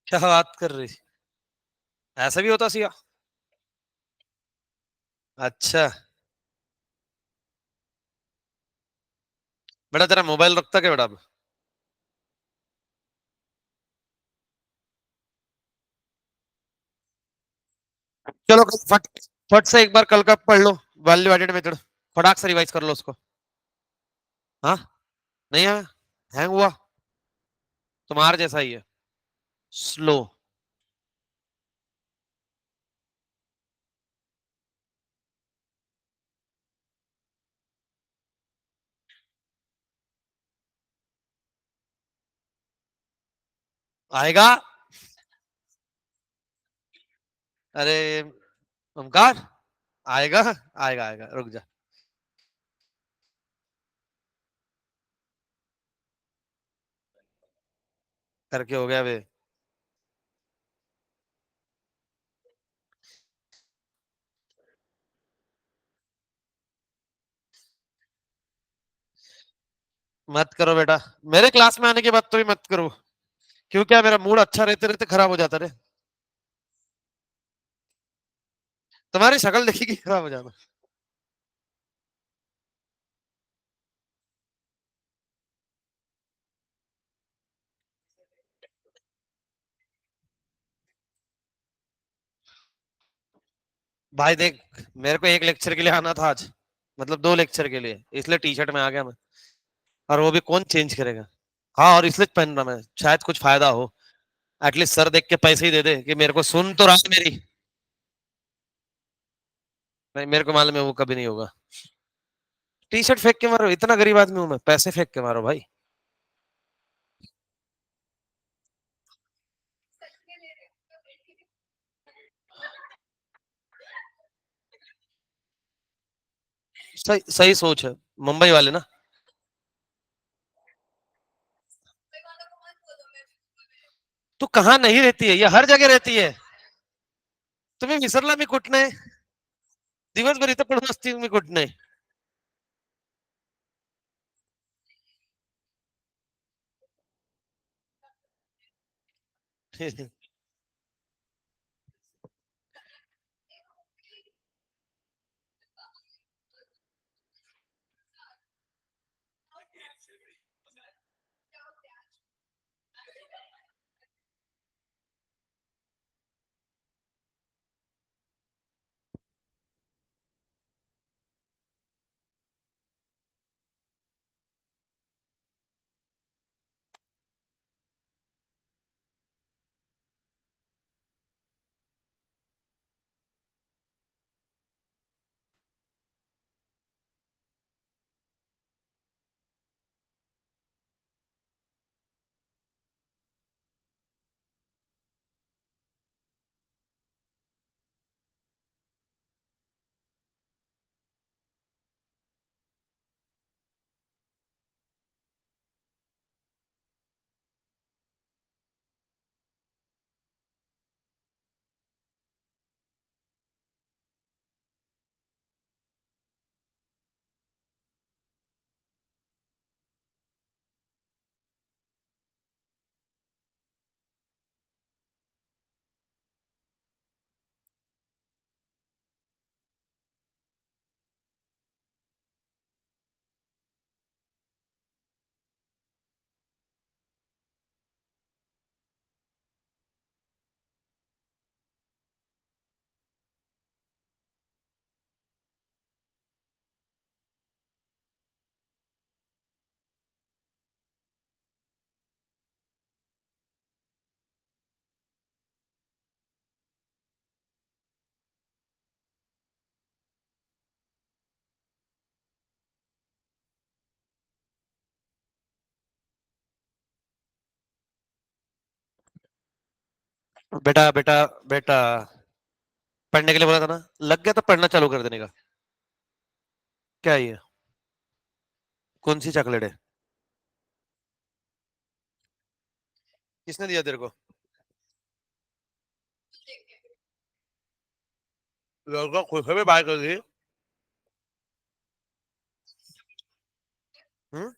क्या बात कर रही? ऐसा भी होता सिया? अच्छा। बेटा तेरा मोबाइल रखता क्या बेटा अब? चलो कल फट फट से एक बार कल का पढ़ लो। वैल्यू एडेड मेथड फटाक से रिवाइज कर लो उसको। हाँ। नहीं आया? हैंग हुआ? तुम्हारे जैसा ही है। स्लो। आएगा। अरे ओमकार। आएगा। आएगा आएगा रुक जा। करके हो गया वे। मत करो बेटा। मेरे क्लास में आने के बाद तो भी मत करो। क्यों क्या मेरा मूड अच्छा रहते रहते खराब हो जाता रे। तुम्हारी शक्ल देखी खराब हो जाता। भाई देख। मेरे को एक लेक्चर के लिए आना था आज। मतलब दो लेक्चर के लिए इसलिए टी शर्ट में आ गया मैं। और वो भी कौन चेंज करेगा। हाँ और इसलिए पहन रहा मैं शायद कुछ फायदा हो। एटलीस्ट सर देख के पैसे ही दे दे कि मेरे को सुन तो रहा है मेरी। नहीं मेरे को मालूम है वो कभी नहीं होगा। टी शर्ट फेंक के मारो इतना गरीब आदमी हूं मैं पैसे फेंक के मारो भाई। सही सही सोच है। मुंबई वाले ना। तू कहाँ नहीं रहती है ये हर जगह रहती है। तुम्हें विसरला मी कुठ नाही. दिवसभर इथं पडून असते मी कुठ नाही. बेटा बेटा बेटा। पढ़ने के लिए बोला था ना। लग गया तो पढ़ना चालू कर देने का। क्या ये? कौन सी चॉकलेट है? किसने दिया तेरे को? लड़का खुद से भी बाय कर दी। हम्म।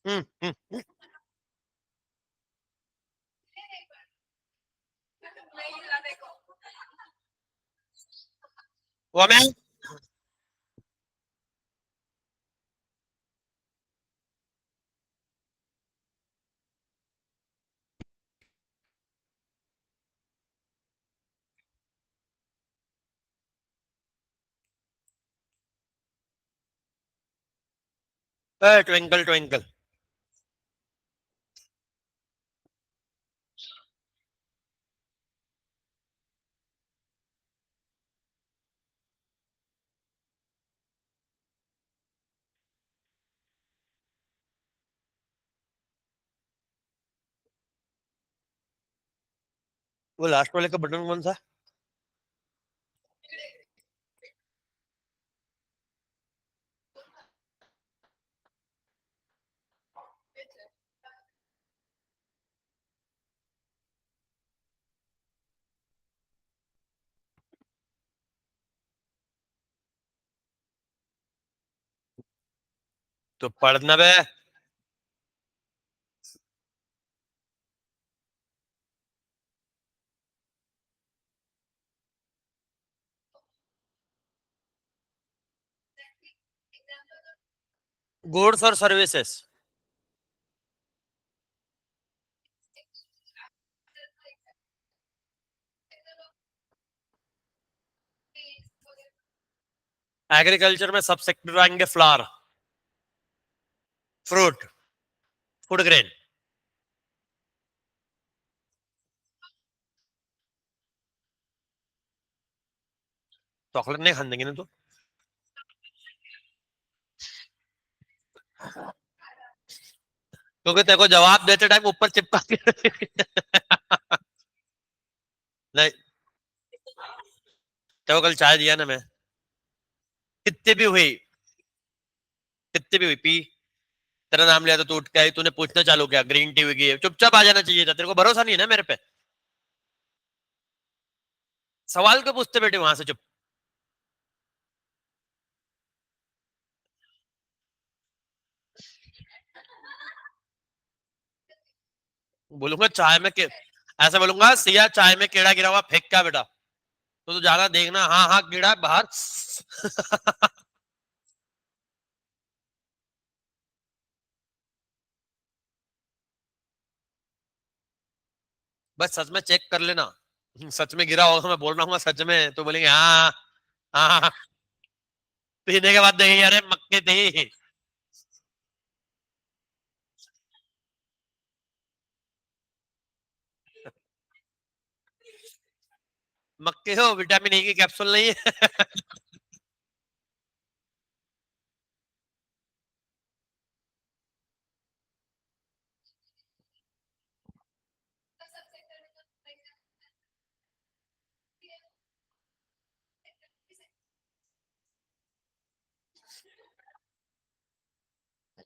हम्म। वो मैं ट्विंकल ट्विंकल। वो लास्ट वाले का बटन कौन सा? तो पढ़ना बे। गुड्स और सर्विसेज। एग्रीकल्चर में सब सेक्टर आएंगे, flower, fruit, food grain. Chocolate नहीं खाने देंगे ना तो। क्योंकि तेरे को जवाब देते टाइम ऊपर चिपका के नहीं, तेरे को कल चाय दिया ना मैं, कितने भी हुई, कितने भी हुई पी। तेरा नाम लिया तो तू उठ के आई, तूने पूछना चालू किया ग्रीन टी हुई, चुपचाप आ जाना चाहिए था। तेरे को भरोसा नहीं है ना मेरे पे? सवाल क्यों पूछते बेटे वहां से? चुप। बोलूंगा चाय में के, ऐसा बोलूंगा सिया चाय में कीड़ा गिरा हुआ फेंक क्या बेटा? तो तू ज्यादा देखना, हाँ हाँ कीड़ा है बाहर बस सच में चेक कर लेना। सच में गिरा होगा तो मैं बोल रहा हूँ सच में, तो बोलेंगे हाँ। हाँ हाँ। पीने के बाद देखेंगे अरे मक्के थी। मक्के हो, विटामिन ई की कैप्सूल नहीं है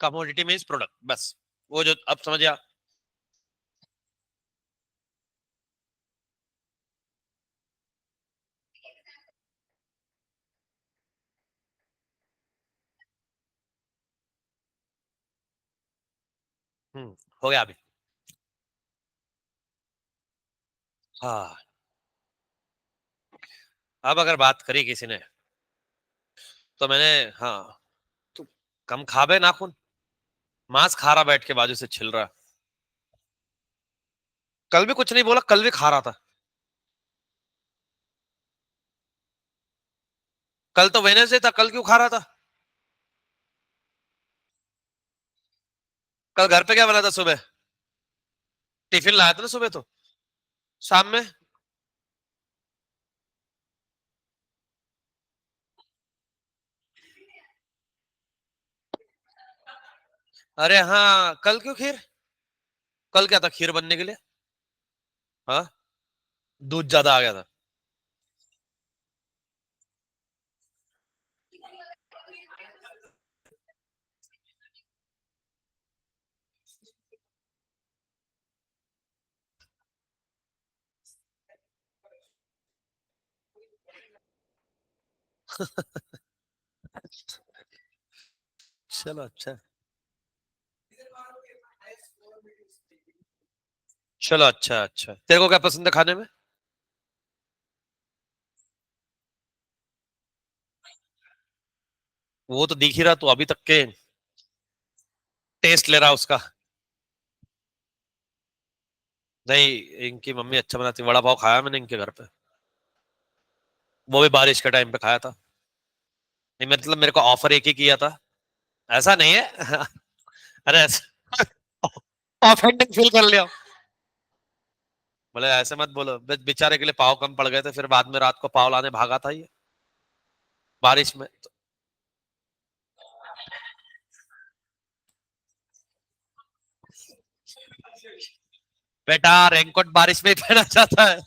कमोडिटी मीन्स प्रोडक्ट, बस। वो जो अब समझ गया। हो गया अभी। हाँ। अब अगर बात करी किसी ने, तो मैंने, हाँ, तू कम खा बे नाखून, मांस खा रहा बैठ के बाजू से छिल रहा। कल भी कुछ नहीं बोला, कल भी खा रहा था। कल तो वेनेसडे था, कल क्यों खा रहा था? कल घर पे क्या बना था सुबह? टिफिन लाया था ना सुबह तो। शाम में? अरे हाँ, कल क्यों खीर? कल क्या था खीर बनने के लिए? हाँ, दूध ज्यादा आ गया था। चलो अच्छा। चलो अच्छा अच्छा, तेरे को क्या पसंद है खाने में? वो तो दिख ही रहा, तू अभी तक के टेस्ट ले रहा उसका। नहीं, इनकी मम्मी अच्छा बनाती है। वड़ा पाव खाया मैंने इनके घर पे, वो भी बारिश के टाइम पे खाया था। नहीं मतलब मेरे को ऑफर एक ही किया था। ऐसा नहीं है। अरे ऐसा ऑफेंडिंग फील कर लिया। बोले ऐसे मत बोलो, बेचारे के लिए पाव कम पड़ गए थे, फिर बाद में रात को पाव लाने भागा था ये बारिश में। बेटा रेनकोट बारिश में ही पहना चाहता है,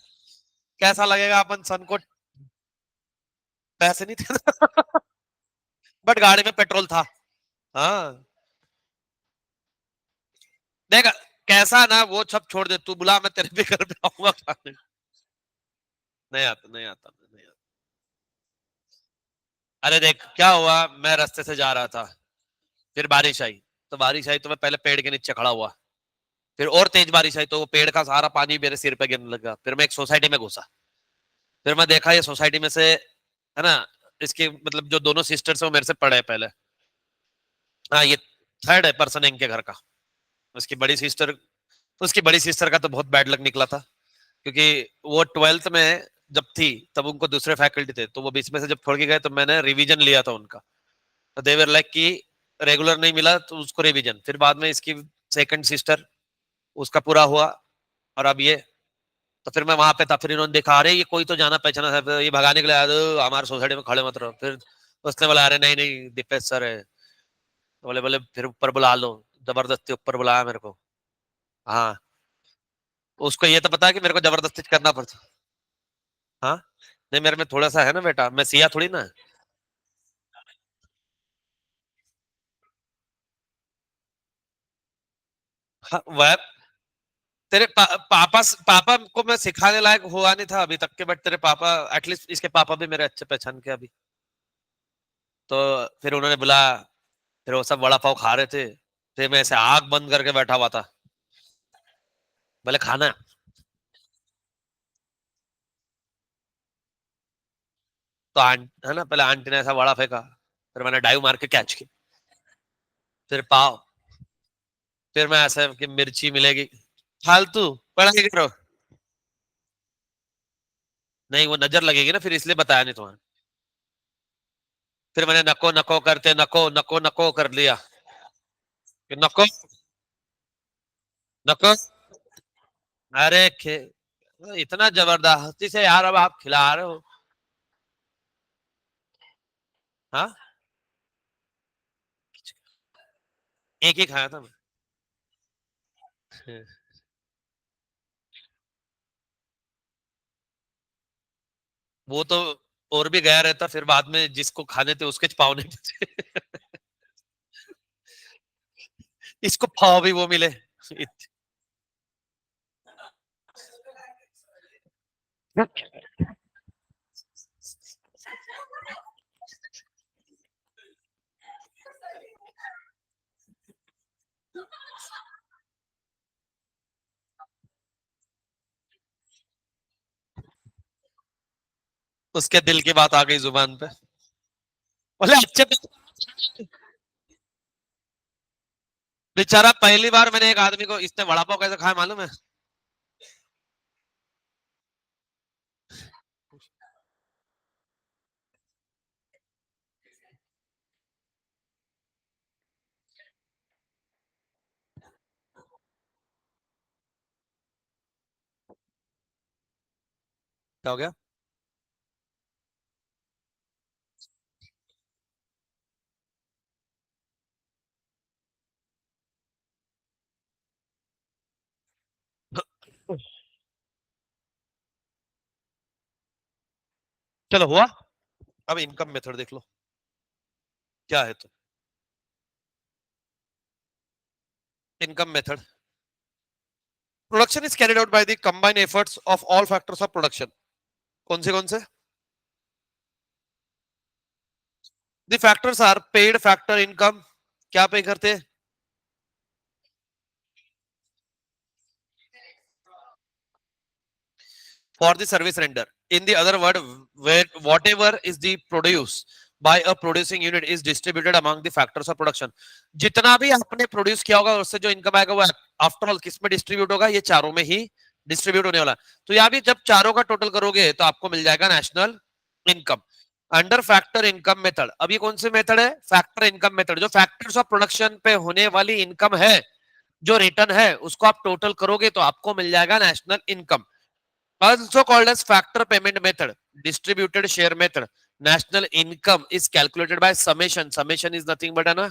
कैसा लगेगा अपन सन को। पैसे नहीं थे। बट गाड़ी में पेट्रोल था। हाँ देख, कैसा ना वो सब छोड़ दे, तू बुला, मैं तेरे भी घर पे आऊंगा खाने। नहीं आता, नहीं आता, नहीं आता। अरे देख क्या हुआ, मैं रास्ते से जा रहा था, फिर बारिश आई। तो बारिश आई तो मैं पहले पेड़ के नीचे खड़ा हुआ, फिर और तेज बारिश आई तो वो पेड़ का सारा पानी मेरे सिर पे गिरने लगा। फिर मैं एक सोसाइटी में घुसा, फिर मैं देखा ये सोसाइटी में से है ना, इसकी मतलब जो दोनों सिस्टर्स है वो मेरे से पढ़े पहले। हाँ ये थर्ड है पर्सन है इनके घर का। उसकी बड़ी सिस्टर, उसकी बड़ी सिस्टर का तो बहुत बैड लक निकला था, क्योंकि वो 12th में जब थी तब उनको दूसरे फैकल्टी थे, तो वो बीच में से जब छोड़ के गए तो मैंने रिवीजन लिया था उनका। तो देवर लाइक कि रेगुलर नहीं मिला तो उसको रिवीजन, फिर बाद में इसकी सेकंड सिस्टर, उसका पूरा हुआ। और अब ये, तो फिर मैं वहां पे था, फिर इन्होंने देखा अरे ये कोई तो जाना पहचाना है, फिर ये भगाने के लिए आया, हमारे सोसाइटी में खड़े मत रहो। फिर उसने बोला अरे नहीं नहीं दीपेश सर है। तो बोले बोले फिर ऊपर बुला लो, जबरदस्ती ऊपर बुलाया मेरे को। हाँ, उसको ये तो पता है कि मेरे को जबरदस्ती करना पड़ता। हाँ, नहीं मेरे में थोड़ा सा है ना बेटा, मैं सिया थोड़ी ना। हाँ, वह तेरे पापा पापा को मैं सिखाने लायक हुआ नहीं था अभी तक के, बट तेरे पापा, एटलीस्ट इसके पापा भी मेरे अच्छे पहचान के अभी। तो फिर उन्होंने बुलाया, फिर वो सब वड़ा पाव खा रहे थे, फिर मैं ऐसे आग बंद करके बैठा हुआ था। बोले खाना। तो है ना, पहले आंटी ने ऐसा वड़ा फेंका, फिर मैंने डाइव मार के कैच की, फिर पाव, फिर मैं ऐसे कि मिर्ची मिलेगी, फालतू पढ़ाई करो। नहीं वो नजर लगेगी ना, फिर इसलिए बताया नहीं तुम्हें। फिर मैंने नको नको करते नको नको नको कर लिया, कि नको नको। अरे इतना जबरदस्ती से यार, अब आप खिला रहे हो। हाँ, एक ही खाया था मैं। वो तो और भी गया रहता, फिर बाद में जिसको खाने थे उसके पाव नहीं बचे। इसको पाव भी वो मिले। उसके दिल की बात आ गई जुबान पे। बोले अच्छे बेचारा, पहली बार मैंने एक आदमी को इसने वड़ा पाव कैसे खाया मालूम है? क्या हो गया? चलो हुआ। अब इनकम मेथड देख लो क्या है। तो income method, production is carried out by the combined efforts of all factors of production. कौन से कौन से? The factors are paid factor income, क्या पे करते हैं? For the service render. In the other word, where whatever is the produce by a producing unit is distributed among the factors of production. जितना भी आपने produce किया होगा उससे जो इनकम आएगा वो आफ्टर ऑल किस में डिस्ट्रीब्यूट होगा? ये चारों में ही डिस्ट्रीब्यूट होने वाला। तो यहाँ भी जब चारों का टोटल करोगे तो आपको मिल जाएगा national income under factor income method. अब ये कौन से मेथड है? Factor income method. जो फैक्टर्स ऑफ प्रोडक्शन पे होने वाली इनकम है, जो रिटर्न है, उसको आप टोटल करोगे तो आपको मिल जाएगा national income. Also called as factor payment method, distributed share method. National income is calculated by summation. Summation is nothing but a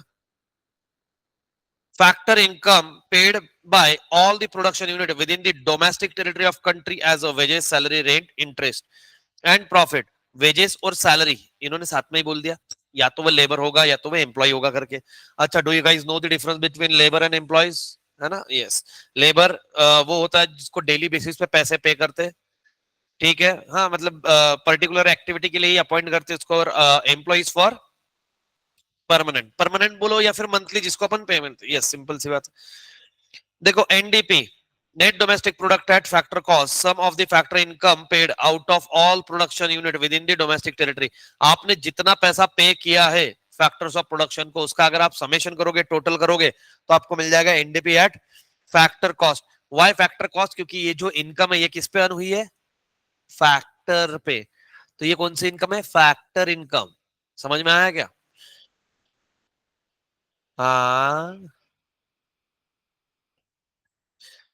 factor income paid by all the production unit within the domestic territory of country as a wages, salary, rent, interest and profit. Wages और salary इन्होंने साथ में ही बोल दिया, या तो वो labour होगा या तो वो एम्प्लॉय होगा करके। अच्छा, do you guys know the difference between labour and employees? है ना? यस। लेबर वो होता है जिसको डेली बेसिस पे पैसे पे करते हैं, ठीक है। हाँ, मतलब पर्टिकुलर एक्टिविटी के लिए ही अपॉइंट करते हैं उसको। और एम्प्लॉइज फॉर परमानेंट, परमानेंट बोलो या फिर मंथली जिसको अपन पेमेंट। यस, सिंपल सी बात। देखो, NDP net domestic product at factor cost, sum of the factor income paid out of all production unit within the domestic territory. आपने जितना पैसा पे किया है फैक्टर्स ऑफ प्रोडक्शन को, उसका अगर आप समेशन करोगे, टोटल करोगे, तो आपको मिल जाएगा NDP at factor cost. Why factor cost? क्योंकि ये जो इनकम है ये किस पे अर्न हुई है? फैक्टर पे। तो ये कौन सी इनकम है? Factor income. समझ में आया क्या? हाँ,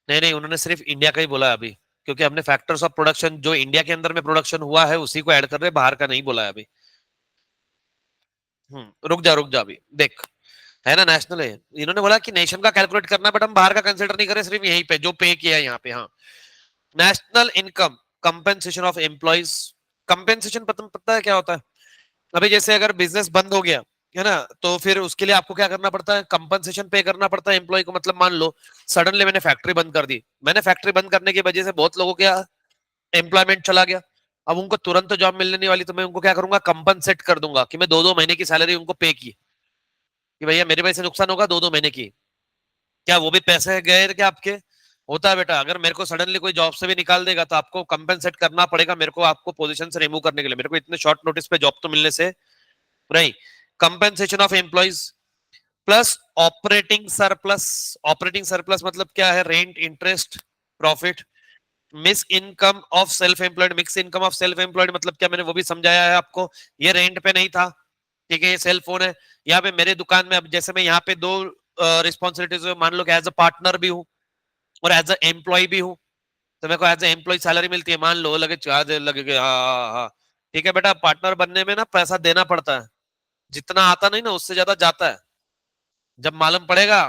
नहीं नहीं, उन्होंने सिर्फ इंडिया का ही बोला है अभी, क्योंकि हमने फैक्टर्स ऑफ प्रोडक्शन जो इंडिया के अंदर में प्रोडक्शन हुआ है उसी को ऐड कर रहे हैं, बाहर का नहीं बोला है अभी। रुक जा अभी देख, है ना नेशनल है। इन्होंने बोला कि नेशन का कैलकुलेट करना है, बट हम बाहर का कंसिडर नहीं करें, सिर्फ यहीं पे जो पे किया है यहाँ पे। हाँ, national income compensation of employees. Compensation पता है क्या होता है? अभी जैसे अगर बिजनेस बंद हो गया है ना, तो फिर उसके लिए आपको क्या करना पड़ता है? कंपनसेशन पे करना पड़ता है एम्प्लॉय को। मतलब मान लो सडनली मैंने फैक्ट्री बंद कर दी, मैंने फैक्ट्री बंद करने की वजह से बहुत लोगों का एम्प्लॉयमेंट चला गया। अब उनको तुरंत तो जॉब मिलने नहीं वाली, तो मैं उनको क्या करूंगा? कंपनसेट कर दूंगा कि मैं 2-2 महीने की सैलरी उनको पे की, कि भैया मेरे वजह से नुकसान होगा 2-2 महीने की। क्या वो भी पैसे गए क्या आपके? होता है बेटा। अगर मेरे को सडनली कोई जॉब से भी निकाल देगा तो आपको कंपनसेट करना पड़ेगा मेरे को, आपको पोजीशन से रिमूव करने के लिए। मेरे को इतने शॉर्ट नोटिस पे जॉब तो मिलने से नहीं। Compensation of employees plus operating surplus. Operating surplus मतलब क्या है? Rent, interest, profit. Miss income of self employed. Mix income of self employed मतलब क्या? मैंने वो भी समझाया है आपको। ये रेंट पे नहीं था, ठीक है, ये सेल फोन है। यहाँ पे मेरे दुकान में, अब जैसे मैं यहाँ पे दो रिस्पॉन्सिबिलिटीज, मान लो कि एज अ पार्टनर भी हूँ और एज अ एम्प्लॉय भी हूँ, तो मेरे को एज ए एम्प्लॉय सैलरी मिलती है। मान लो लगे चार्ज लगे, हाँ हाँ हाँ, ठीक है बेटा। पार्टनर बनने में ना पैसा देना पड़ता है, जितना आता नहीं ना उससे ज्यादा जाता है। जब मालूम पड़ेगा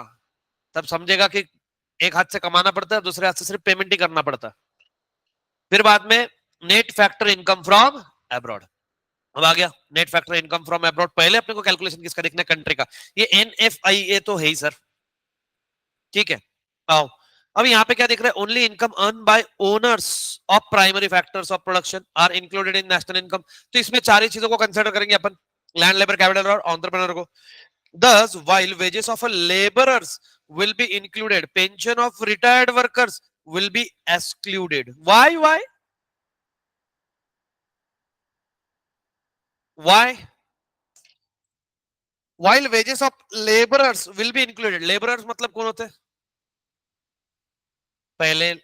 तब समझेगा कि एक हाथ से कमाना पड़ता है, दूसरे हाथ से सिर्फ पेमेंट ही करना पड़ता है। फिर बाद में net factor income from abroad. अब आ गया net factor income from abroad. पहले अपने को कैलकुलेशन किसका देखना है? कंट्री का। ये एनएफआईए तो है ही सर, ठीक है। आओ, अब यहाँ पे क्या दिख रहा है? Only income earn by owners of primary factors of production are included in national income. तो इसमें चार ही चीजों को कंसिडर करेंगे अपन, लैंड, लेबर, कैपिटल और एंटरप्रेन्योर को। Thus, while wages of a laborers will be included, pension of retired workers will be excluded. Why? Why? Why? While wages of laborers will be included. Laborers मतलब कौन होते हैं? पहले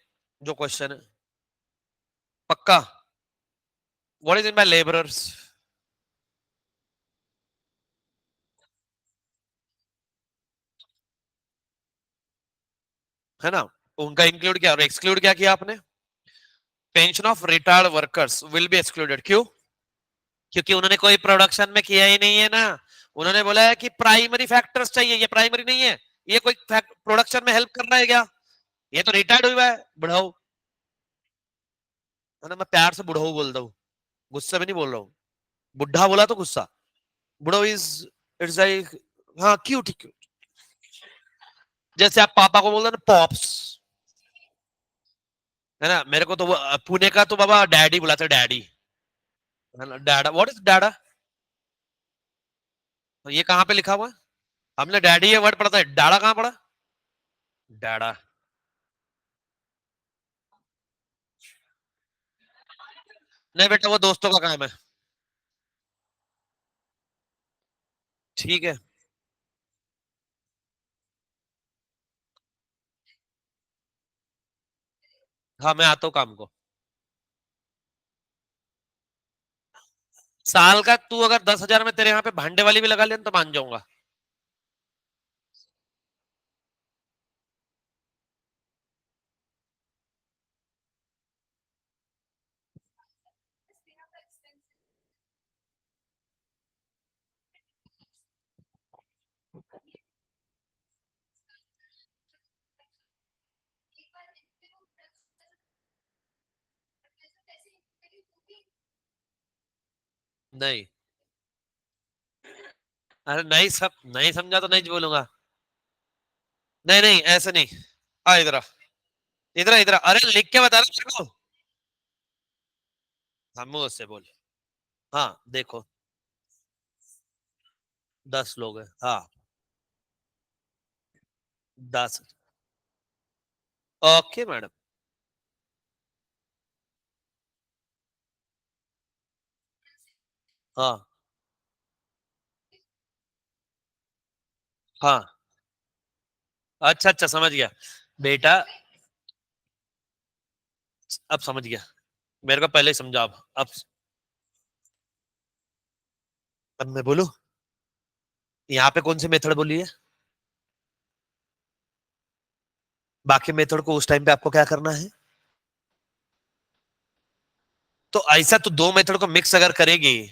जो question है, पक्का? What is in by laborers? है ना? उनका इंक्लूड किया और एक्सक्लूड क्या किया आपने? Pension of retired workers will be excluded. क्यों? क्योंकि उन्होंने कोई प्रोडक्शन में किया ही नहीं है ना। उन्होंने बोला है कि प्राइमरी फैक्टर्स चाहिए, ये प्राइमरी नहीं है, ये कोई प्रोडक्शन में हेल्प कर रहा है क्या? ये तो रिटायर्ड हुआ है, बुढ़ाऊ। है ना? मैं प्यार से बुढ़ाऊ बोलता हूँ, गुस्से में नहीं बोल रहा हूँ। बुढ़ा बोला तो गुस्सा। बुढ़ाऊ इज, इट्स लाइक, हाँ, क्यूट क्यूट। जैसे आप पापा को बोल रहे ना, पॉप्स। है ना? मेरे को तो वो पुणे का तो बाबा डैडी बुलाते, डैडी। है ना? डैडा, व्हाट इज डैडा? तो ये कहाँ पे लिखा हुआ है? हमने डैडी ये वर्ड पढ़ा था, डाड़ा कहाँ पढ़ा? डाड़ा। नहीं बेटा, वो दोस्तों का काम है। ठीक है। हाँ, मैं आता हूँ काम को। साल का तू अगर 10,000 में तेरे यहाँ पे भांडे वाली भी लगा ले तो मान जाऊंगा। नहीं। अरे नहीं, सब नहीं समझा तो नहीं बोलूंगा। नहीं नहीं, ऐसे नहीं। आ इधर आ। इधर आ, इधर आ। अरे लिख के बता रहा हूँ तेरे को। हाँ, मुंह से बोल। हाँ देखो, 10 लोग हैं, हाँ। 10। Okay madam. हाँ। हाँ। अच्छा अच्छा, समझ गया। बेटा, अब समझ गया। मेरे को पहले ही समझा। अब अब मैं बोलूं? यहाँ पे कौन सी मेथड बोली है? बाकी मेथड को उस टाइम पे आपको क्या करना है? तो ऐसा तो दो मेथड को मिक्स अगर करेगी,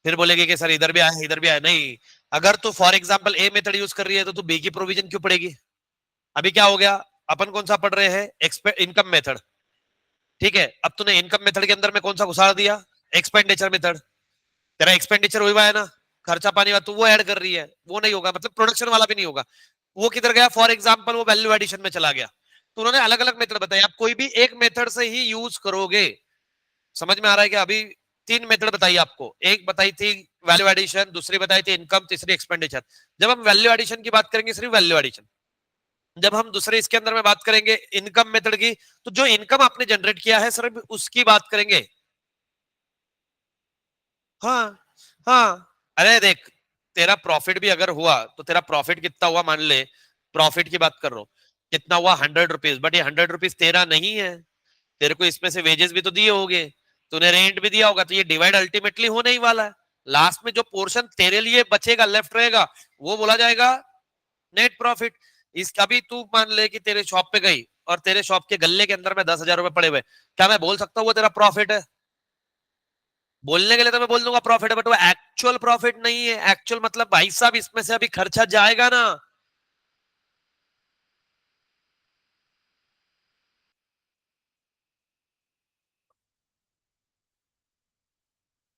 फिर बोलेगी कि सर इधर भी आया इधर भी आया, नहीं। अगर तू for example a method use कर रही है तो तू बी की प्रोविजन क्यों पड़ेगी? अभी क्या हो गया? अपन कौन सा पढ़ रहे हैं? Income method. ठीक है, अब तूने इनकम मेथड के अंदर में कौन सा घुसा दिया? Expenditure method. तेरा एक्सपेंडिचर हुआ है ना, खर्चा पानी वाला, तू वो ऐड कर रही है, वो नहीं होगा, मतलब प्रोडक्शन वाला भी नहीं होगा। वो किधर गया? फॉर एग्जाम्पल वो वैल्यू एडिशन में चला गया। तो उन्होंने अलग अलग मेथड बताया, आप कोई भी एक मेथड से ही यूज करोगे। समझ में आ रहा है क्या? अभी तीन मेथड बताई आपको, एक बताई थी वैल्यू एडिशन, दूसरी बताई थी इनकम, तीसरी एक्सपेंडिचर। जब हम वैल्यू एडिशन की बात करेंगे, सिर्फ वैल्यू एडिशन। जब हम दूसरे इसके अंदर में बात करेंगे इनकम मेथड की, तो जो इनकम आपने जनरेट किया है सिर्फ उसकी बात करेंगे। हाँ। हाँ। अरे देख, तेरा प्रॉफिट भी अगर हुआ तो तेरा प्रॉफिट कितना हुआ मान ले। प्रॉफिट की बात कर रहा हूं। कितना हुआ? 100 रुपीज, बट ये 100 रुपीज तेरा नहीं है। तेरे को इसमें से वेजेस भी तो दिए होंगे, तूने रेंट भी दिया होगा, तो ये डिवाइड अल्टीमेटली होने ही वाला है। लास्ट में जो पोर्शन तेरे लिए बचेगा, लेफ्ट रहेगा, वो बोला जाएगा नेट प्रॉफिट। इसका भी तू मान ले कि तेरे शॉप पे गई और तेरे शॉप के गल्ले के अंदर में 10,000 रुपए पड़े हुए, क्या मैं बोल सकता हूँ वो तेरा प्रॉफिट है? बोलने के लिए तो मैं बोल दूंगा प्रॉफिट है, बट वो एक्चुअल प्रॉफिट नहीं है। एक्चुअल मतलब भाई साहब इसमें से अभी खर्चा जाएगा ना।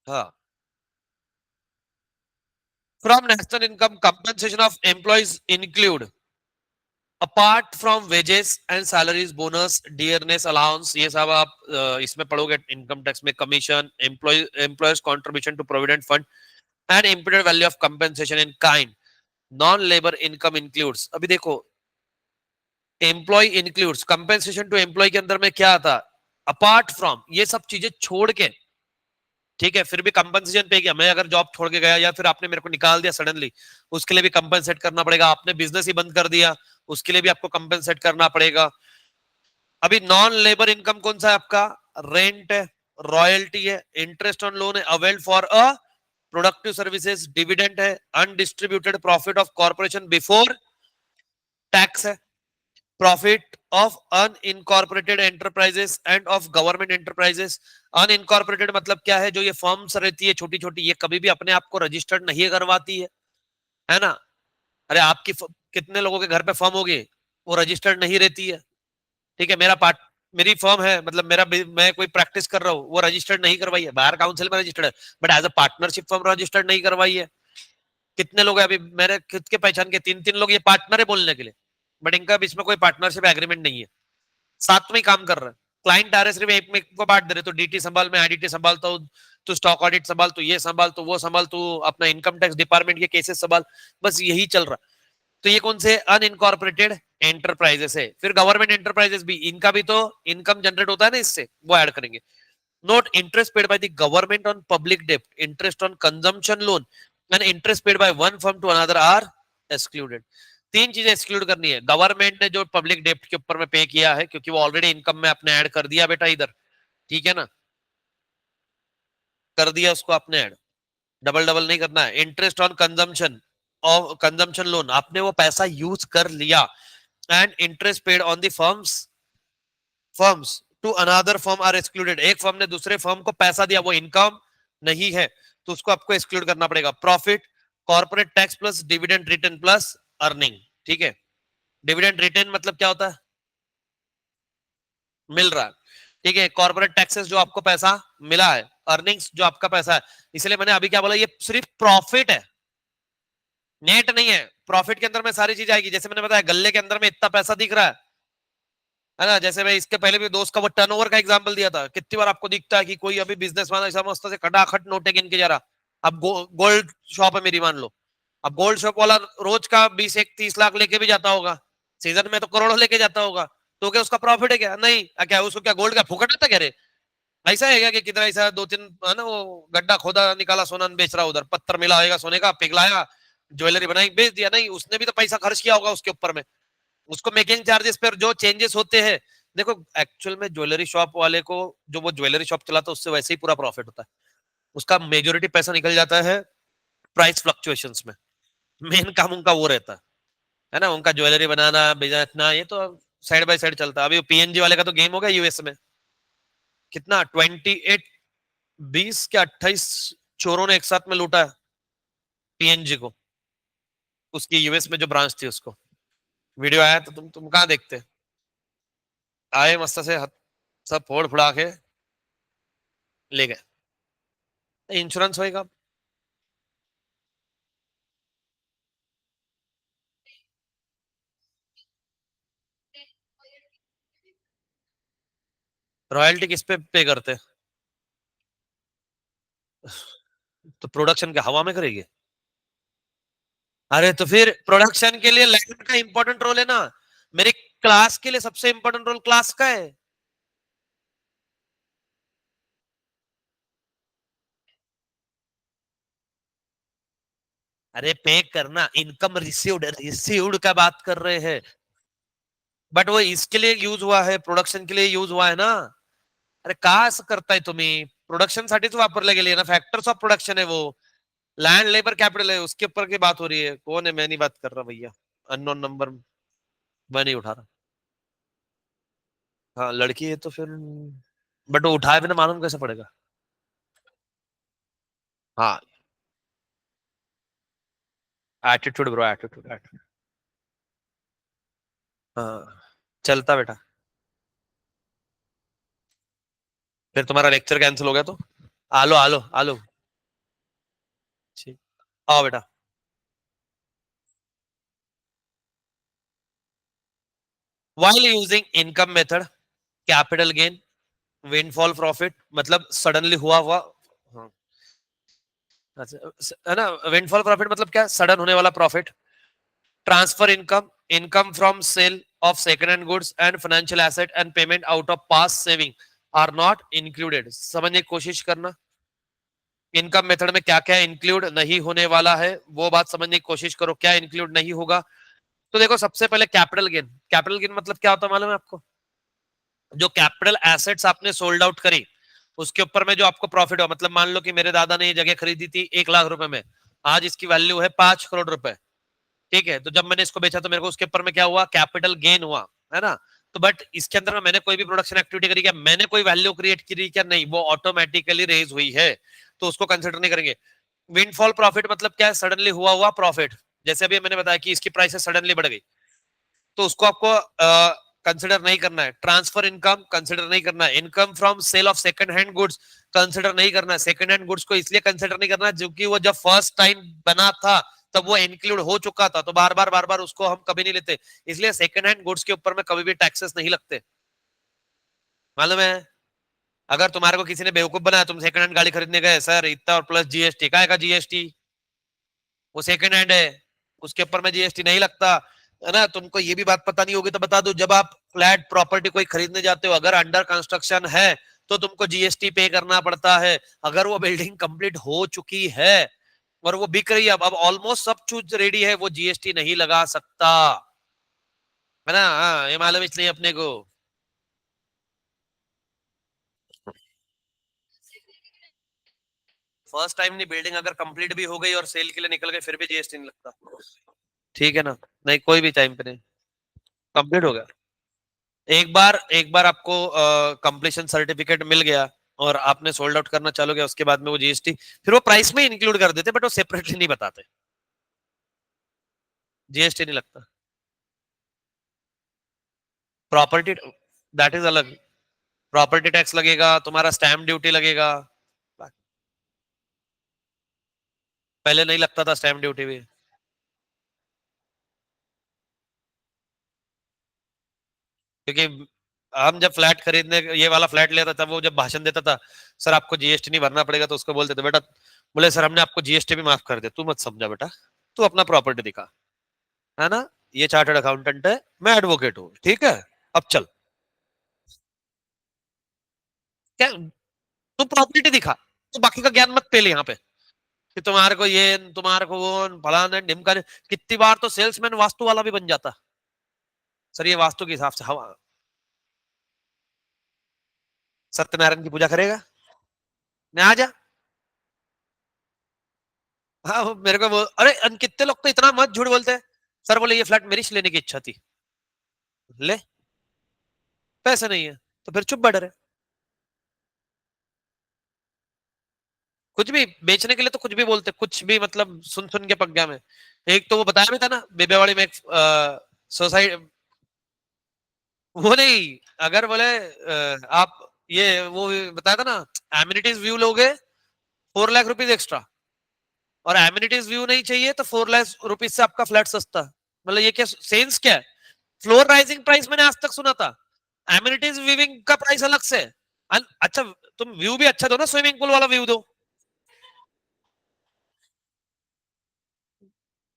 हाँ। From national income compensation of employees include apart from wages and salaries, bonus, dearness allowance, ये सब आप इसमें पढ़ोगे इनकम टैक्स में। Commission, employees contribution to provident fund and imputed value of compensation in kind. Non labour income includes, अभी देखो, employee includes compensation to employee के अंदर में क्या आता? अपार्ट फ्रॉम, ये सब चीजें छोड़ के। ठीक है, फिर भी कंपनसेशन पे किया। मैं अगर जॉब छोड़ के गया या फिर आपने मेरे को निकाल दिया सडनली, उसके लिए भी कंपनसेट करना पड़ेगा। आपने बिजनेस ही बंद कर दिया, उसके लिए भी आपको कंपनसेट करना पड़ेगा। अभी नॉन लेबर इनकम कौन सा है आपका? रेंट है, रॉयल्टी है, इंटरेस्ट ऑन लोन है, availed for a productive services, dividend है, undistributed profit of corporation before tax है, profit of unincorporated enterprises and of government enterprises. Unincorporated मतलब क्या है? जो ये फर्म्स रहती है छोटी छोटी, ये कभी भी अपने आप को रजिस्टर्ड नहीं करवाती है ना? अरे आपकी कितने लोगों के घर पे फर्म होगी, वो रजिस्टर्ड नहीं रहती है। ठीक है, मेरी फर्म है, मतलब मैं कोई प्रैक्टिस कर रहा हूँ, वो रजिस्टर्ड नहीं करवाई है, बाहर काउंसिल में रजिस्टर्ड है, but as a partnership firm registered नहीं करवाई है। कितने लोग हैं अभी मेरे खुद के पहचान के, तीन तीन लोग ये पार्टनर है बोलने के लिए, बट इनका भी इसमें कोई पार्टनरशिप एग्रीमेंट नहीं है, साथ में ही काम कर रहे हैं। क्लाइंट डायरेक्टली में एक में को बांट दे रहे, तो डीटी संभाल, मैं आईडीटी संभालता हूँ, तो स्टॉक ऑडिट संभाल, तो ये संभाल, तो वो संभाल, तो अपना इनकम टैक्स डिपार्टमेंट के केसेस संभाल, बस यही चल रहा। तो ये कौन से अनइनकॉर्पोरेटेड एंटरप्राइजेस है। फिर गवर्नमेंट एंटरप्राइजेस भी, इनका भी तो इनकम जनरेट होता है ना इससे, वो ऐड करेंगे। Note interest paid by the government on public डेब्ट, interest on consumption loan and interest paid by one firm to another are excluded. तीन चीजें एक्सक्लूड करनी है। गवर्नमेंट ने जो पब्लिक डेब्ट के ऊपर में पे किया है, क्योंकि वो ऑलरेडी इनकम में अपने ऐड कर दिया बेटा इधर, ठीक है ना, कर दिया उसको आपने ऐड, डबल डबल नहीं करना है। इंटरेस्ट ऑन कंजम्पशन और कंजम्पशन लोन, आपने वो पैसा यूज कर लिया, and interest paid on the firms to another firm are excluded. एक फर्म ने दूसरे फर्म को पैसा दिया, वो इनकम नहीं है, तो उसको आपको एक्सक्लूड करना पड़ेगा। Profit, corporate tax plus dividend return plus earning, ठीक है। डिविडेंड रिटर्न मतलब क्या होता है, मिल रहा है, ठीक है। कॉर्पोरेट टैक्सेस जो आपको पैसा मिला है, अर्निंग्स जो आपका पैसा है। इसलिए मैंने अभी क्या बोला, ये सिर्फ प्रॉफिट है, नेट नहीं है। प्रॉफिट के अंदर में सारी चीज आएगी, जैसे मैंने बताया गल्ले के अंदर में इतना पैसा दिख रहा है ना। जैसे मैं इसके पहले भी दोस्त का वो टर्नओवर का एग्जांपल दिया था, कितनी बार आपको दिखता है कि कोई अभी बिजनेसमैन ऐसा मस्त से खटाखट नोटे गिन के जा रहा। अब गोल्ड शॉप है मेरी, मान लो, अब गोल्ड शॉप वाला रोज का 20 1 30 लाख लेके भी जाता होगा, सीजन में तो करोड़ों लेके जाता होगा, तो क्या उसका प्रॉफिट है क्या? नहीं। क्या उसको क्या गोल्ड का फुकट आता, कह रहे ऐसा है क्या कि कितना ऐसा 2 3 है ना, वो गड्ढा खोदा निकाला सोना बेच रहा, उधर पत्थर मिला होगा सोने का, पिघलाया, ज्वेलरी बनाई बेच दिया? नहीं, उसने भी तो पैसा खर्च किया होगा उसके ऊपर में। उसको मेकिंग चार्जेस पर जो चेंजेस होते हैं, देखो एक्चुअल में ज्वेलरी शॉप वाले को, जो वो ज्वेलरी शॉप चलाता है, उससे वैसे ही पूरा प्रॉफिट होता है, उसका मेजोरिटी पैसा निकल जाता है प्राइस फ्लक्चुएशंस में। मेन काम उनका वो रहता है ना, उनका ज्वेलरी बनाना, बेचना, ये तो साइड बाय साइड चलता है। अभी पीएनजी वाले का तो गेम हो गया यूएस में, कितना 28 20 के 28 चोरों ने एक साथ में लूटा है पीएनजी को, उसकी यूएस में जो ब्रांच थी उसको। वीडियो आया तो तुम कहाँ देखते, आए मस्त से सब फोड़ फुड़ा के ले गए। इंश्योरेंस होएगा, रॉयल्टी किस पे पे करते, तो प्रोडक्शन क्या हवा में करेगी? अरे तो फिर प्रोडक्शन के लिए लैंड का इंपॉर्टेंट रोल है ना। मेरे क्लास के लिए सबसे इंपॉर्टेंट रोल क्लास का है। अरे पे करना, इनकम रिसीव्ड, रिसीव्ड का बात कर रहे हैं, बट वो इसके लिए यूज हुआ है, प्रोडक्शन के लिए यूज हुआ है ना। अरे का असं करताय तुम्ही, प्रोडक्शन साठीच वापरले गेले ना, फैक्टर्स ऑफ प्रोडक्शन है वो, लैंड लेबर कैपिटल है, उसके ऊपर की बात हो रही है। कौन है, मैं नहीं बात कर रहा भैया, अननोन नंबर मैं नहीं उठा रहा। हाँ लड़की है तो फिर, बट वो उठाए बिना मालूम कैसे पड़ेगा। हाँ एटीट्यूड ब्रो, एटीट्यूड एटीट्यूड। हाँ चलता बेटा। फिर तुम्हारा लेक्चर कैंसिल हो गया तो आलो आलो आलो। ठीक, आओ बेटा। while using income method, capital gain, windfall profit मतलब सडनली हुआ हुआ, हाँ, अच्छा है ना। विंडफॉल प्रॉफिट मतलब क्या, सडन होने वाला profit. Transfer income, income from sale of second hand goods and financial asset and payment out of past saving are not included. समझने की कोशिश करना, इनकम मेथड में क्या क्या इंक्लूड नहीं होने वाला है, वो बात समझने की कोशिश करो, क्या इंक्लूड नहीं होगा। तो देखो सबसे पहले कैपिटल गेन, कैपिटल गेन मतलब क्या होता है मालूम है आपको, जो कैपिटल एसेट्स आपने सोल्ड आउट करी, उसके ऊपर में जो आपको प्रॉफिट हो, मतलब मान लो कि मेरे दादा ने ये जगह खरीदी थी 1 लाख रुपए में, आज इसकी वैल्यू है 5 करोड़ रुपए, ठीक है। तो जब मैंने इसको बेचा तो मेरे को उसके ऊपर में क्या हुआ, कैपिटल गेन हुआ, है ना। तो बट इसके अंदर में मैंने कोई भी प्रोडक्शन एक्टिविटी करी क्या, मैंने कोई वैल्यू क्रिएट करी क्या, नहीं, वो ऑटोमेटिकली रेज हुई है, तो उसको कंसिडर नहीं करेंगे। विंडफॉल प्रॉफिट मतलब क्या है, सडनली हुआ हुआ प्रॉफिट, जैसे अभी मैंने बताया कि इसकी प्राइस सडनली बढ़ गई, तो उसको आपको कंसिडर नहीं करना है। ट्रांसफर इनकम कंसिडर नहीं करना है। Income from sale of second hand goods consider नहीं करना है। सेकंड हैंड गुड्स को इसलिए कंसिडर नहीं करना क्योंकि वो जब फर्स्ट टाइम बना था तब वो इंक्लूड हो चुका था, तो बार बार उसको हम कभी नहीं लेते, इसलिए सेकंड हैंड गुड्स के ऊपर में कभी भी टैक्सेस नहीं लगते। मालूम है? अगर तुम्हारे को किसी ने बेवकूफ बनाया, तुम सेकंड हैंड गाड़ी खरीदने गए, सर इतना और प्लस जीएसटी, काय का जीएसटी, वो सेकंड हैंड है, उसके ऊपर में जीएसटी नहीं लगता। है ना? तुमको ये भी बात पता नहीं होगी तो बता दो, जब आप फ्लैट प्रॉपर्टी कोई खरीदने जाते हो, अगर अंडर कंस्ट्रक्शन है तो तुमको जीएसटी पे करना पड़ता है। अगर वो बिल्डिंग कंप्लीट हो चुकी है और वो बिक रही है, अब ऑलमोस्ट सब चीज रेडी है, वो जीएसटी नहीं लगा सकता। है ना? हाँ, ये मालूम इसलिए अपने को। फर्स्ट टाइम नहीं, बिल्डिंग अगर कंप्लीट भी हो गई और सेल के लिए निकल गए फिर भी जीएसटी नहीं लगता। ठीक है ना? नहीं, कोई भी टाइम पे नहीं, कंप्लीट हो गया। एक बार आपको कंप्लीशन सर्टिफिकेट मिल गया और आपने सोल्ड आउट करना चालू किया, उसके बाद में वो जीएसटी फिर वो प्राइस में इंक्लूड कर देते, बट वो सेपरेटली नहीं बताते। जीएसटी नहीं लगता। प्रॉपर्टी, दैट इज अलग। प्रॉपर्टी टैक्स लगेगा, तुम्हारा स्टैम्प ड्यूटी लगेगा। पहले नहीं लगता था स्टैम्प ड्यूटी भी। क्योंकि हम जब फ्लैट खरीदने, ये वाला फ्लैट लेता था, वो जब भाषण देता था, सर आपको जीएसटी नहीं भरना पड़ेगा, तो उसको बोलते थे बेटा, बोले सर हमने आपको जीएसटी भी माफ कर दिया, तू मत समझा बेटा, तू अपना प्रॉपर्टी दिखा। है ना? ये चार्टर्ड अकाउंटेंट है, मैं एडवोकेट हूँ, ठीक है, अब चल। क्या? तू प्रॉपर्टी दिखा, तो बाकी का ज्ञान मत पेले यहाँ पे, कि तुम्हारे को ये, तुम्हारे को वो, फलाना ढिमका। कितनी बार तो सेल्समैन वास्तु वाला भी बन जाता, सर ये वास्तु के हिसाब से हवा। सत्यनारायण की पूजा करेगा? मैं आ जा। हाँ, मेरे को वो, अरे कितने लोग तो इतना मत झूठ बोलते हैं, सर बोले ये फ्लैट मेरी से लेने की इच्छा थी। ले, पैसे नहीं है तो फिर चुप बैठ रहे। कुछ भी बेचने के लिए तो कुछ भी बोलते, कुछ भी, मतलब सुन सुन के पक गया मैं। एक तो वो बताया भी था ना, बेबेवाड़ी में एक सोसाइटी, वो नहीं, अगर बोले आप ये वो बताया था ना, एमिनिटीज व्यू लोगे 4 लाख रुपीज एक्स्ट्रा, और एमिनिटीज व्यू नहीं चाहिए तो 4 लाख रुपीज से आपका फ्लैट सस्ता। मतलब ये क्या सेंस, क्या है? फ्लोर राइजिंग प्राइस मैंने आज तक सुना था, एमिनिटीज व्यूइंग का प्राइस अलग से। अच्छा, तुम व्यू भी अच्छा दो ना, स्विमिंग पूल वाला व्यू दो।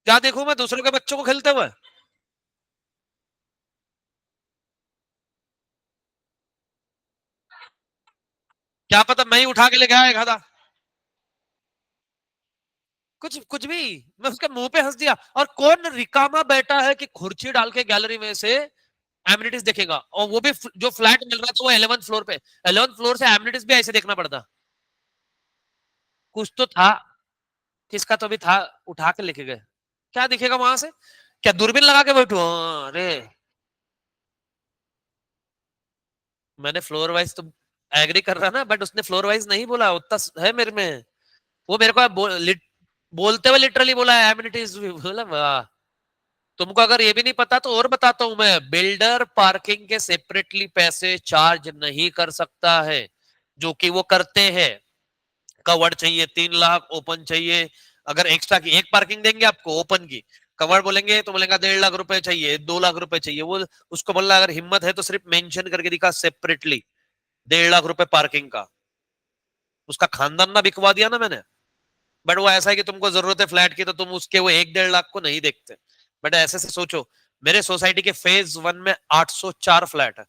क्या देखूं मैं दूसरों के बच्चों को खेलते हुए? क्या पता मैं ही उठा के ले गया एक, कुछ कुछ भी। मैं उसके मुंह पे हंस दिया, और कौन रिकामा बैठा है कि खुर्ची डाल के गैलरी में से एमिनिटीज देखेगा, और वो भी जो फ्लैट मिल रहा था वो 11th फ्लोर पे, 11th फ्लोर से एमिनिटीज भी ऐसे देखना पड़ता। कुछ तो था, किसका तो भी था, उठा के लेके गए। क्या दिखेगा वहां से? क्या दूरबीन लगा के बैठू? अरे, मैंने फ्लोर वाइज तो एग्री कर रहा ना, बट उसने फ्लोर वाइज नहीं बोला, उतना है मेरे में। वो मेरे को बोलते हुए लिटरली बोला है एमिनिटीज भी, बोला वाह। तुमको अगर ये भी नहीं पता तो और बताता हूं मैं, बिल्डर पार्किंग के सेपरेटली पैसे चार्ज नहीं कर सकता है, जो कि वो करते हैं। कवर्ड चाहिए 3 लाख, ओपन चाहिए, अगर एक्स्ट्रा की एक पार्किंग देंगे आपको ओपन की, कवर्ड बोलेंगे तो बोलेगा 1.5 लाख रुपए चाहिए, 2 लाख रुपए चाहिए। वो उसको बोलना, अगर हिम्मत है तो सिर्फ मेंशन करके दिखा सेपरेटली 1.5 लाख रुपए पार्किंग का, उसका खानदान ना बिकवा दिया ना मैंने। बट वो ऐसा है कि तुमको जरूरत है फ्लैट की तो तुम उसके वो 1-1.5 लाख को नहीं देखते। बट ऐसे से सोचो, मेरे सोसाइटी के फेज 1 में 804 फ्लैट है।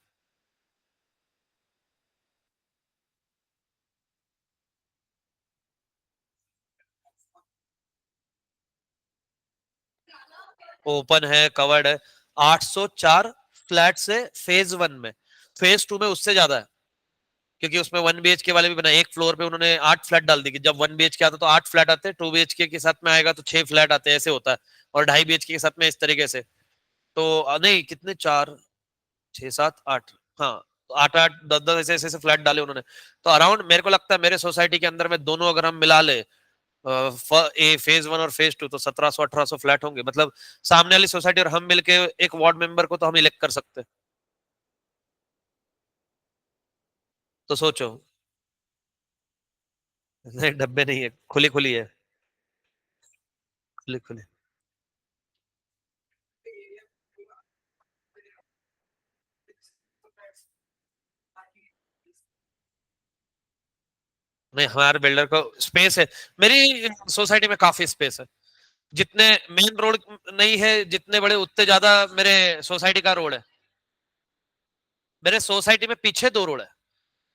ओपन है, कवर्ड है, 804 फ्लैट से फेज 1 में। फेज 2 में उससे ज्यादा है, क्योंकि उसमें 1 BHK वाले भी बनाए, एक फ्लोर पे उन्होंने 8 फ्लैट डाल दी, कि जब 1 BHK आता तो 8 फ्लैट आते, 2 BHK के साथ में आएगा तो 6 फ्लैट आते, ऐसे होता है। और 2.5 BHK के साथ में इस तरीके से। तो नहीं, कितने, 4, 6, 7, 8, हाँ, 8-8, 10-10 ऐसे ऐसे फ्लैट डाले उन्होंने। तो अराउंड मेरे को लगता है मेरे सोसाइटी के अंदर में दोनों अगर हम मिला ले, फेज 1 और फेज 2, तो 1700-1800 फ्लैट होंगे। मतलब सामने वाली सोसाइटी और हम मिलके एक वार्ड मेंबर को तो हम इलेक्ट कर सकते हैं। तो सोचो। नहीं, डब्बे नहीं है, खुली खुली है, खुली खुली। नहीं, हमारे बिल्डर को स्पेस है, मेरी सोसाइटी में काफी स्पेस है, जितने मेन रोड नहीं है जितने बड़े उतने ज्यादा मेरे सोसाइटी का रोड है। मेरे सोसाइटी में पीछे दो रोड है,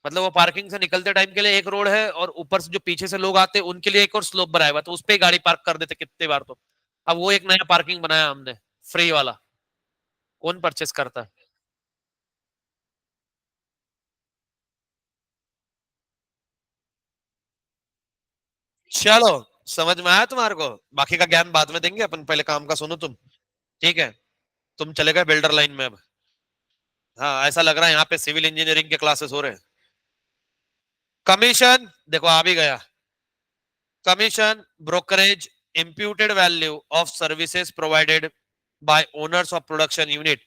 मतलब वो पार्किंग से निकलते टाइम के लिए एक रोड है, और ऊपर से जो पीछे से लोग आते हैं उनके लिए एक और स्लोप बनाया हुआ, तो उस पे गाड़ी पार्क कर देते कितने बार तो। अब वो एक नया पार्किंग बनाया हमने, फ्री वाला, कौन परचेस करता है? चलो, समझ में आया तुम्हारे को? बाकी का ज्ञान बाद में देंगे अपन, पहले काम का सुनो तुम। ठीक है, तुम चले गए बिल्डर लाइन में अब। हाँ, ऐसा लग रहा है यहाँ पे सिविल इंजीनियरिंग के क्लासेस हो रहे हैं। कमीशन देखो आ भी गया। Commission, brokerage, imputed value of services provided by owners of production unit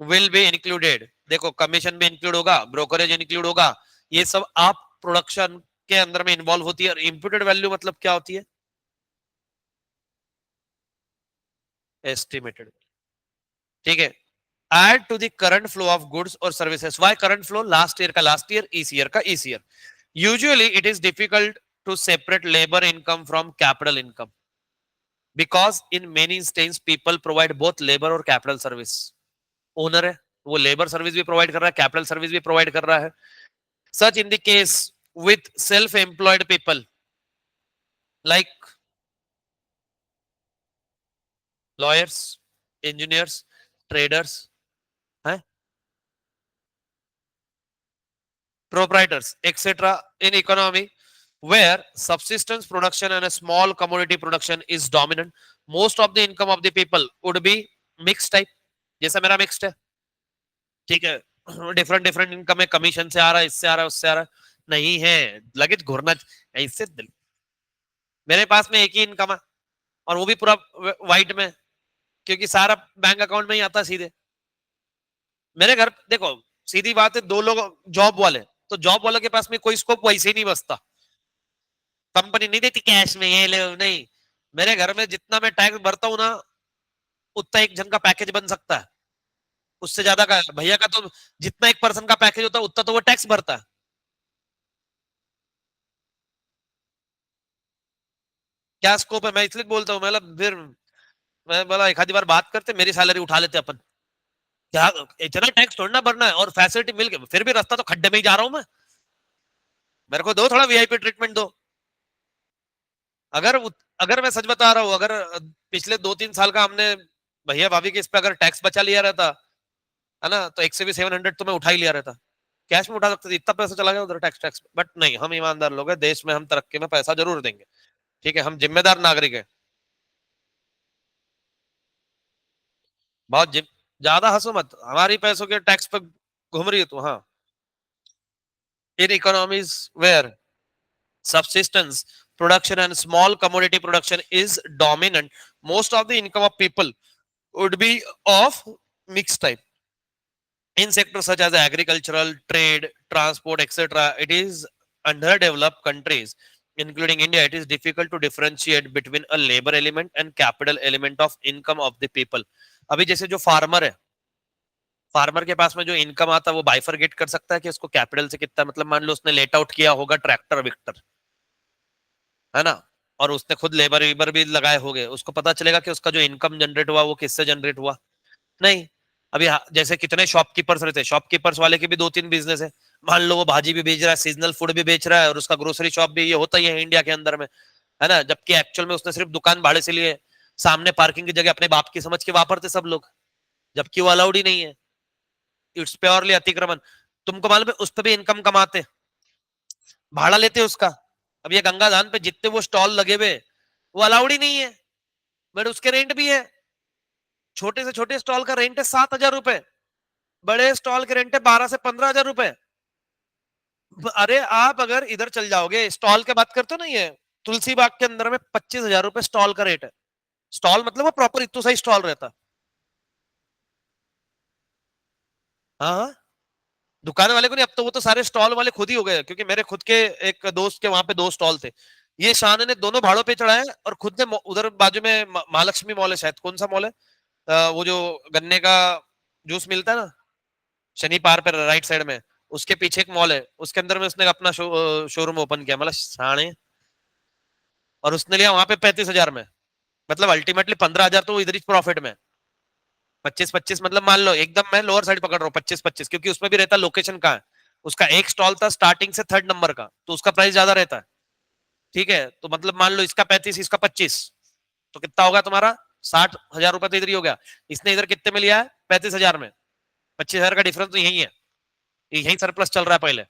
will be included। देखो कमीशन भी इंक्लूड होगा, ब्रोकरेज इंक्लूड होगा, ये सब आप प्रोडक्शन के अंदर में इन्वॉल्व होती है। और इम्प्यूटेड वैल्यू मतलब क्या होती है? एस्टिमेटेड। ठीक है। Add to the current flow of goods और services. Why current flow? Last year का लास्ट ईयर, इस ईयर का इस year. Usually it is difficult to separate labour income from capital income, because in many instance people provide both labour और capital service. Owner है, वो labour service भी provide कर रहा है, कैपिटल सर्विस भी प्रोवाइड कर रहा है। Such in the case with self employed people like lawyers, engineers, traders हैं, proprietors etcetera. In economy where subsistence production and a small commodity production is dominant, most of the income of the people would be mixed type, जैसा मेरा mixed है। ठीक है, different different income है, commission से आ रहा है, इससे आ रहा है, उससे आ रहा है, नहीं है लगेज घूरना ऐसे मेरे पास में एक ही इनकम है, और वो भी पूरा वाइट में, क्योंकि सारा बैंक अकाउंट में ही आता है सीधे। मेरे घर देखो, सीधी बात है, दो लोग जॉब वाले, तो जॉब वालों के पास में कोई स्कोप वैसे ही नहीं बसता, कंपनी नहीं देती कैश में ये ले नहीं। मेरे घर में जितना मैं टैक्स भरता हूँ ना, उतना एक जन का पैकेज बन सकता है, उससे ज्यादा का भैया का तो जितना एक पर्सन का पैकेज होता है उतना तो वो टैक्स भरता है। क्या स्कोप है, मैं इसलिए बोलता हूँ, मतलब फिर मैं बोला एक आधी बार बात करते, मेरी सैलरी उठा लेते अपन। क्या इतना टैक्स थोड़ा ना भरना है, और फैसिलिटी मिल गई फिर भी रास्ता तो खड्डे में ही जा रहा हूं मैं। मेरे को दो थोड़ा वीआईपी ट्रीटमेंट दो। अगर अगर मैं सच बता रहा हूँ, अगर पिछले 2-3 साल का हमने भैया भाभी के इस पे अगर टैक्स बचा लिया रहता है ना, तो एक से भी 700 तो मैं उठा ही लिया रहता। कैश में उठा सकते थे, इतना पैसा चला गया उधर टैक्स टैक्स। बट नहीं, हम ईमानदार लोग हैं, देश में हम तरक्की में पैसा जरूर देंगे। ठीक है, हम जिम्मेदार नागरिक है। बहुत ज्यादा हंसो मत, हमारी पैसों के टैक्स पे घूम रही है तू। हाँ, in economies where subsistence production and small commodity production is dominant, most of the income of people would be of mixed type. In sectors such as agricultural, trade, transport, etc., it is underdeveloped countries, including India, it is difficult to differentiate between a labor element and capital element of income of the people. अभी जैसे जो farmer है, farmer के पास में जो income आता है वो बाइफरगेट कर सकता है कि उसको कैपिटल से कितना, मतलब मान लो उसने लेट आउट किया होगा ट्रैक्टर विक्टर, है ना, और उसने खुद लेबर वेबर भी लगाए होंगे, उसको पता चलेगा कि उसका जो इनकम जनरेट हुआ वो किससे जनरेट हुआ? नहीं। अभी जैसे कितने शॉपकीपर्स रहते हैं, शॉपकीपर्स वाले के भी 2-3 बिजनेस है। मान लो वो भाजी भी बेच रहा है, सीजनल फूड भी बेच रहा है, और उसका ग्रोसरी शॉप भी, ये होता ही है इंडिया के अंदर में, है ना, जबकि एक्चुअल में उसने सिर्फ दुकान भाड़े से लिए, सामने पार्किंग की जगह अपने बाप की समझ के वापरते सब लोग, जबकि वो अलाउड ही नहीं है, इट्स प्योरली अतिक्रमण। तुमको मालूम है उस पर भी इनकम कमाते, भाड़ा लेते उसका। अब ये गंगा धान पे जितने वो स्टॉल लगे हुए, वो अलाउड ही नहीं है, बट उसके रेंट भी है। छोटे से छोटे स्टॉल का रेंट है 7,000 रुपए, बड़े स्टॉल के रेंट है 12 से 15,000 रुपए। अरे आप अगर इधर चल जाओगे, स्टॉल के बात करते हो ना, ये तुलसी बाग के अंदर में 25,000 रुपए स्टॉल का रेट है। स्टॉल मतलब वो प्रॉपर इतना सही स्टॉल रहता। हाँ हाँ। दुकान वाले को नहीं, अब तो वो तो सारे स्टॉल वाले खुद ही हो गए, क्योंकि मेरे खुद के एक दोस्त के वहां पे 2 स्टॉल थे, ये शान ने दोनों भाड़ों पे चढ़ाए, और खुद ने उधर बाजू में महालक्ष्मी मॉल है शायद, कौन सा मॉल है, वो जो गन्ने का जूस मिलता है ना, शनि पार पे राइट साइड में, उसके पीछे एक मॉल है, उसके अंदर में उसने अपना शोरूम ओपन किया, मतलब साढ़े, और उसने लिया वहां पे 35,000 में। मतलब अल्टीमेटली 15,000 तो वो इधर ही प्रॉफिट में। 25-25 मतलब मान लो एकदम मैं लोअर साइड पकड़ रहा हूँ, 25-25, क्योंकि उसमें भी रहता लोकेशन कहाँ है। उसका एक स्टॉल था स्टार्टिंग से 3rd नंबर का, तो उसका प्राइस ज्यादा रहता है। ठीक है, तो मतलब मान लो इसका 35, इसका 25, तो कितना होगा तुम्हारा? 60,000 रुपए तो इधर ही हो गया। इसने इधर कितने में लिया है? 35,000 में। 25,000 का डिफरेंस तो यही है, यही सरप्लस चल रहा है पहले।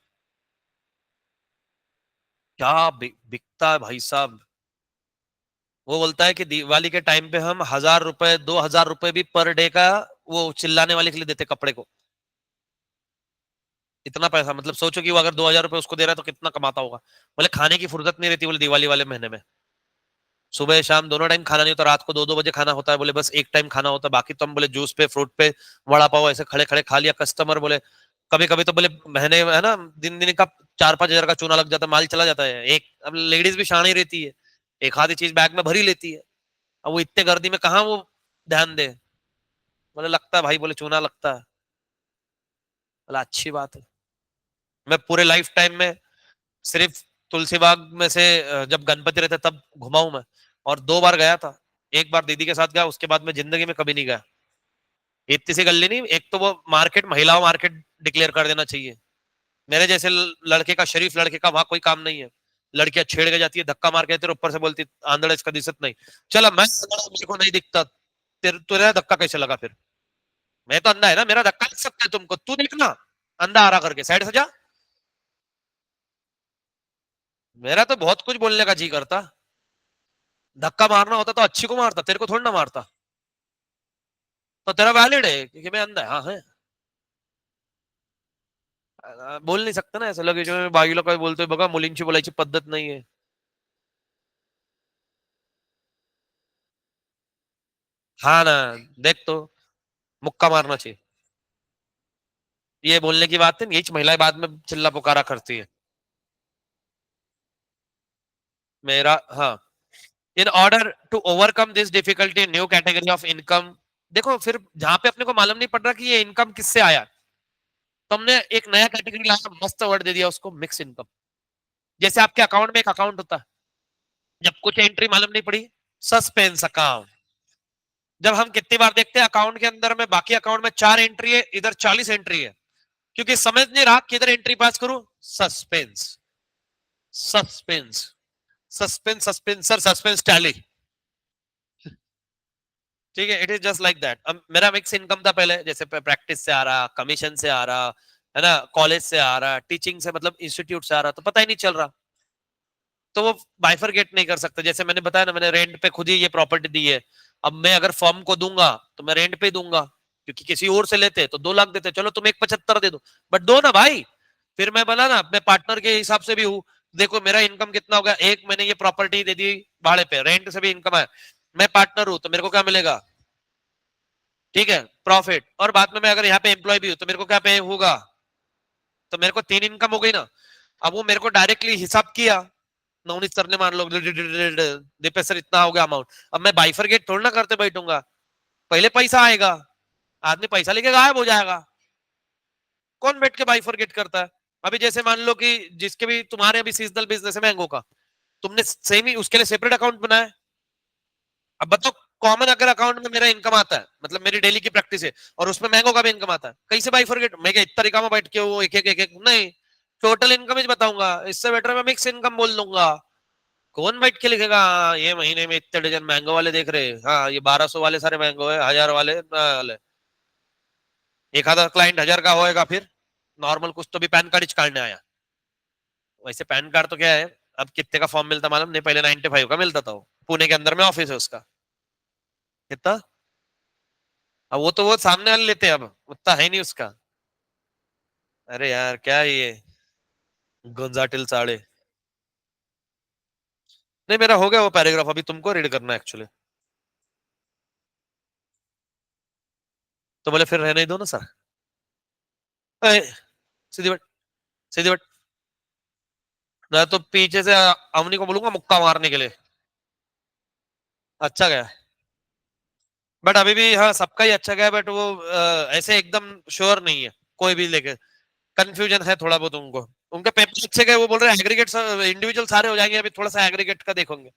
क्या बिकता है भाई साहब। वो बोलता है कि दिवाली के टाइम पे हम 1,000 रुपए 2,000 रुपए भी पर डे का वो चिल्लाने वाले के लिए देते कपड़े को। इतना पैसा, मतलब सोचो कि वो अगर 2,000 रुपए उसको दे रहा है तो कितना कमाता होगा। बोले खाने की फुर्सत नहीं रहती बोले दिवाली वाले महीने में। सुबह शाम दोनों टाइम खाना नहीं होता, रात को 2-2 बजे खाना होता है, बोले बस एक टाइम खाना होता है, बाकी तो हम बोले जूस पे फ्रूट पे वड़ा पाव ऐसे खड़े खड़े खा लिया कस्टमर बोले। कभी कभी तो बोले महीने है ना, दिन दिन का 4-5 हजार का चूना लग जाता है, माल चला जाता है एक। अब लेडीज भी शानी रहती है, एक आधी चीज बैग में भरी लेती है। अब वो इतने गर्दी में कहाँ वो ध्यान दे। बोले लगता है भाई, बोले चूना लगता है। बोला अच्छी बात है। मैं पूरे लाइफ टाइम में सिर्फ तुलसी बाग में से जब गणपति रहते तब घुमा हूं मैं, और 2 बार गया था। एक बार दीदी के साथ गया, उसके बाद मैं जिंदगी में कभी नहीं गया। इतनी सी गली नहीं, एक तो वो मार्केट महिलाओं मार्केट डिक्लेयर कर देना चाहिए। मेरे जैसे लड़के का, शरीफ लड़के का वहां कोई काम नहीं है। लड़कियां छेड़ के जाती है, धक्का मार के जाती है, ऊपर से बोलती आंधड़ा इसका दिखत नहीं। चला मैं आंधड़ा, मेरे को नहीं दिखता, तेरे तेरा धक्का कैसे लगा फिर? मैं तो अंधा है ना, मेरा धक्का लग सकता है तुमको, तू देखना अंधा आ रहा करके साइड से जा। मेरा तो बहुत कुछ बोलने का जी करता। धक्का मारना होता तो अच्छी को मारता, तेरे को थोड़ी ना मारता। तो तेरा वैलिड है क्योंकि मैं अंधा है, हाँ है। बोल नहीं सकता ना ऐसा लगे जो बाकी लोग बोलते बघा मुलींची बोलायची पद्धत नाहीये। हाँ ना, देख तो मुक्का मारना चाहिए। ये बोलने की बात है, यही महिलाएं बाद में चिल्ला पुकारा करती है। मेरा हाँ, in order to overcome this difficulty new category of income. देखो फिर जहां पे अपने को मालूम नहीं पड़ रहा कि ये इनकम किससे आया, तो हमने एक नया कैटेगरी लाया, मस्त वर्ड दे दिया उसको, मिक्स इनकम। जैसे आपके अकाउंट में एक अकाउंट होता है, जब कुछ एंट्री मालूम नहीं पड़ी, सस्पेंस अकाउंट। जब हम कितनी बार देखते हैं अकाउंट के अंदर में बाकी अकाउंट में 4 एंट्री है, इधर 40 एंट्री है, क्योंकि समझ नहीं रहा किधर एंट्री पास करूं। Suspense, suspense, suspense, suspense, suspense tally. ठीक है, it is just like that. अब मेरा मिक्स इनकम था पहले, जैसे प्रैक्टिस से आ रहा, कमीशन से आ रहा है ना, कॉलेज से आ रहा, टीचिंग से मतलब इंस्टीट्यूट से आ रहा, तो पता ही नहीं चल रहा। तो वो बाइफरगेट नहीं कर सकता। जैसे मैंने बताया ना, मैंने रेंट पे खुद ही ये प्रॉपर्टी दी है। अब मैं अगर फर्म को दूंगा तो मैं रेंट पे दूंगा, क्योंकि किसी और से लेते तो 2 लाख देते, चलो तुम 1,75 दे दो, बट दो ना भाई। फिर मैं बोला ना, मैं पार्टनर के हिसाब से भी हूँ। देखो मेरा इनकम कितना होगा, एक मैंने ये प्रॉपर्टी दे दी भाड़े पे, रेंट से भी इनकम है, मैं पार्टनर हूं तो मेरे को क्या मिलेगा? ठीक है, प्रॉफिट। और बाद में मैं अगर यहाँ पे एम्प्लॉय भी हूँ तो मेरे को क्या पे होगा? तो मेरे को 3 इनकम हो गई ना। अब वो मेरे को डायरेक्टली हिसाब किया, नवनीत सर ने मान लो दीपेश सर इतना हो गया अमाउंट। अब मैं बाइफरगेट थोड़ा ना करते बैठूंगा, पहले पैसा आएगा, आदमी पैसा लेके गायब हो जाएगा। कौन बैठ के बाइफरगेट करता है? अभी जैसे मान लो कि जिसके भी तुम्हारे अभी सीजनल बिजनेस है मैंगो का, तुमने सेम ही उसके लिए सेपरेट अकाउंट बनाया। अब बताओ, कॉमन अगर अकाउंट में मेरा इनकम आता है, मतलब मेरी डेली की प्रैक्टिस है, और उसमें मैंगो का भी इनकम आता है, कैसे बाइफरगेट? मैं क्या इतना तरीका में बैठ के वो एक एक नहीं, टोटल इनकम ही बताऊंगा। इससे बेटर मैं मिक्स इनकम बोल दूंगा। कौन बैठ के लिखेगा ये महीने में इतने डजन मैंगो वाले देख रहे हैं, हाँ ये 1,200 वाले सारे मैंगो है, 1,000 वाले। एक आधा क्लाइंट 1,000 का होएगा फिर, नॉर्मल कुछ तो भी पैन कार्ड काटने आया। वैसे पैन कार्ड तो क्या है, अब कितने का फॉर्म मिलता मालूम नहीं, पहले 95 का मिलता था। वो पुणे के अंदर में ऑफिस है उसका। कितना? अब वो तो वो सामने वाले लेते हैं, अब उतना है नहीं उसका। अरे यार क्या है ये, गुंजाटिल साड़े। नहीं मेरा हो गया वो पैराग्राफ, अभी तुमको रीड करना है एक्चुअली। तो बोले फिर रहने ही दो ना sir. A, Sidhi but, Sidhi but. मैं तो पीछे से अवनी को बोलूंगा मुक्का मारने के लिए। अच्छा गया, बट अभी भी हाँ सबका ही अच्छा गया, बट वो ऐसे एकदम श्योर नहीं है कोई भी लेके। कंफ्यूजन है थोड़ा बहुत उनको। उनके पेपर अच्छे गए, वो बोल रहे हैं एग्रीगेट इंडिविजुअल सारे हो जाएंगे, अभी थोड़ा सा एग्रीगेट का देखोगे।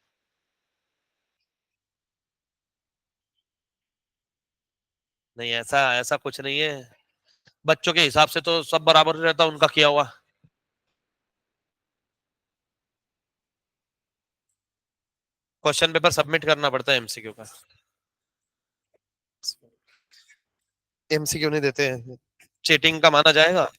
नहीं, ऐसा ऐसा कुछ नहीं है। बच्चों के हिसाब से तो सब बराबर ही रहता उनका किया हुआ। क्वेश्चन पेपर सबमिट करना पड़ता है एमसीक्यू का। एमसीक्यू नहीं देते हैं, चीटिंग का माना जाएगा।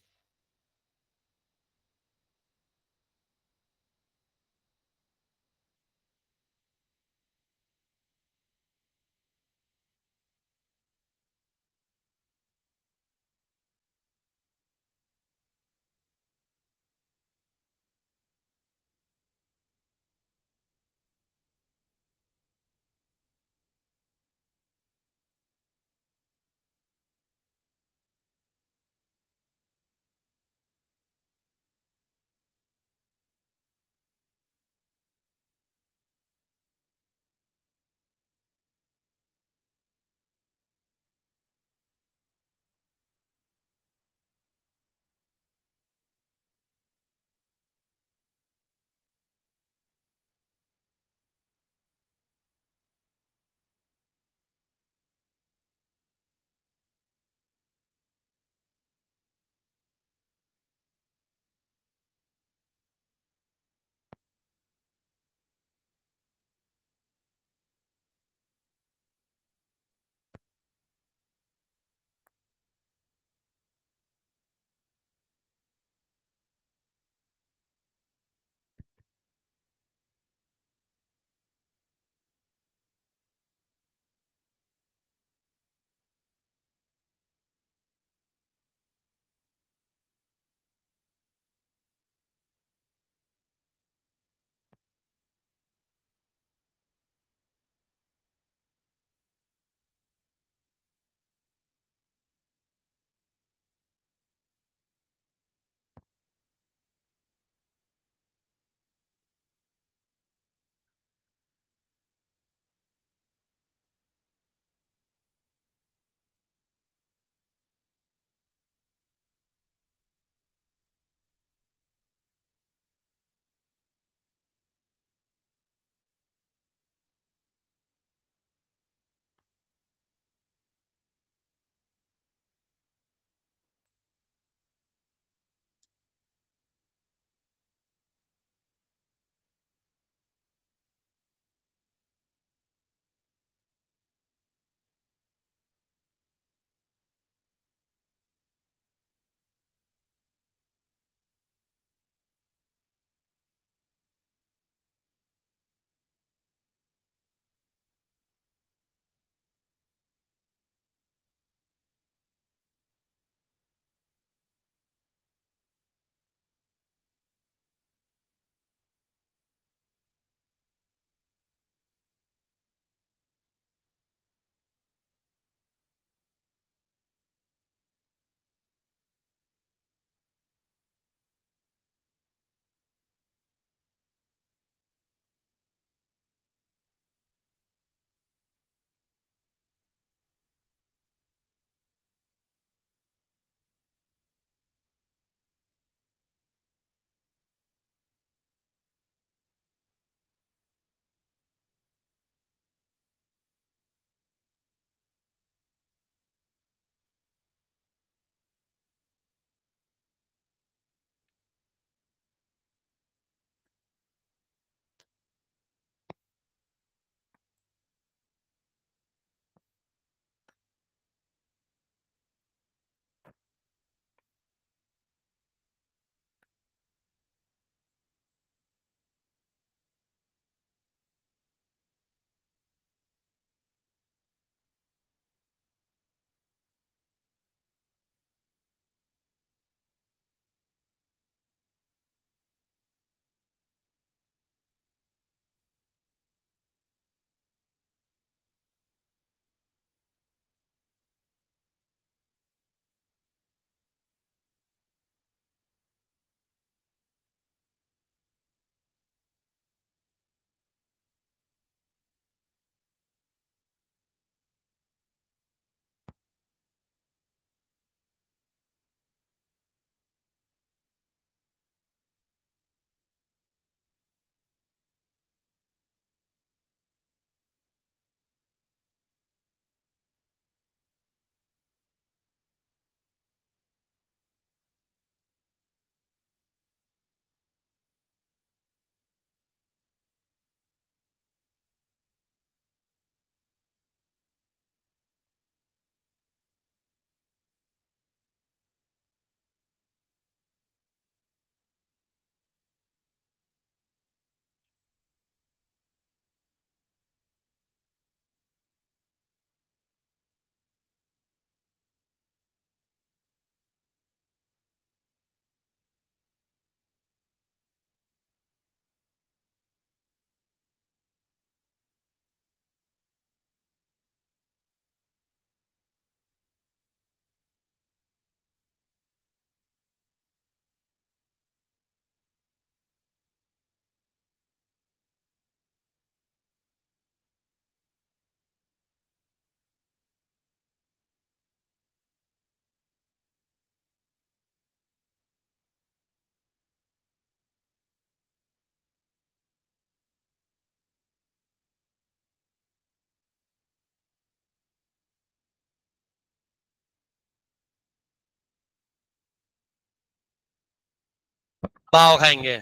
पाव खाएंगे,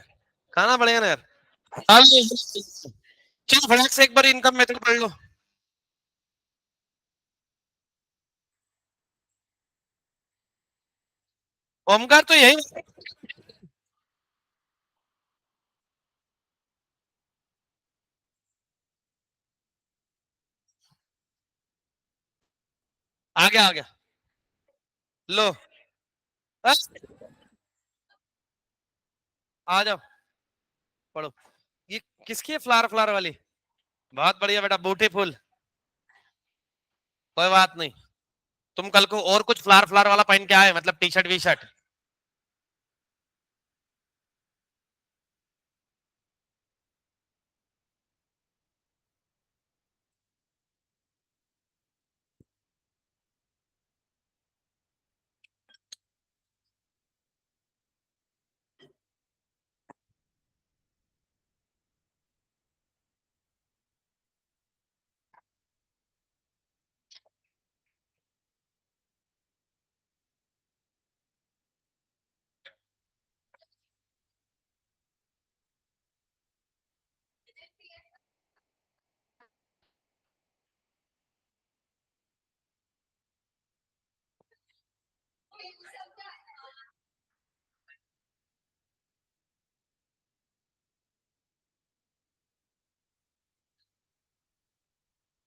खाना पड़ेगा ना यार। चलो चलो फटाक से एक बार इनकम मेथड पढ़ लो। ओमकार तो यही। आ गया आ गया। लो। बस, आ जाओ पढ़ो। ये किसकी है फ्लावर फ्लावर वाली? बहुत बढ़िया बेटा, ब्यूटीफुल। कोई बात नहीं। तुम कल को और कुछ फ्लावर फ्लावर वाला पहन के आए, मतलब टी शर्ट वी शर्ट।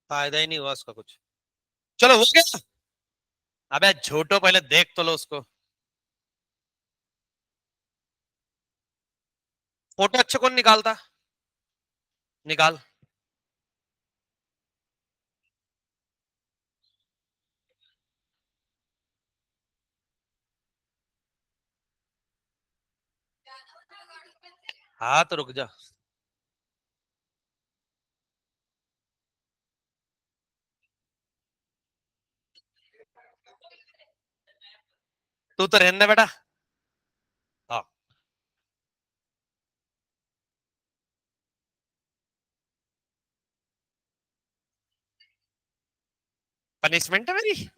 फायदा ही नहीं हुआ उसका कुछ। चलो हो गया। अबे झूठो, पहले देख तो लो उसको। फोटो अच्छे कौन निकालता? निकाल। हाँ तो रुक जा। तू तो रहने बेटा। हाँ। पनिशमेंट है मेरी।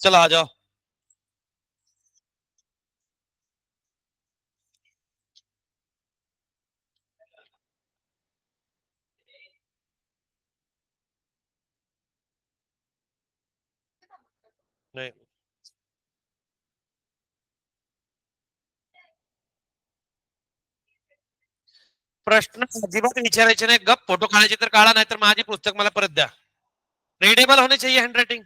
चलो आ जाओ। नहीं। प्रश्न अजिबात विचारायचे नाही, गप फोटो काढायचे तर काढा, नाहीतर माझी पुस्तक मला परत द्या। रीडेबल होने चाहिए हैंडराइटिंग।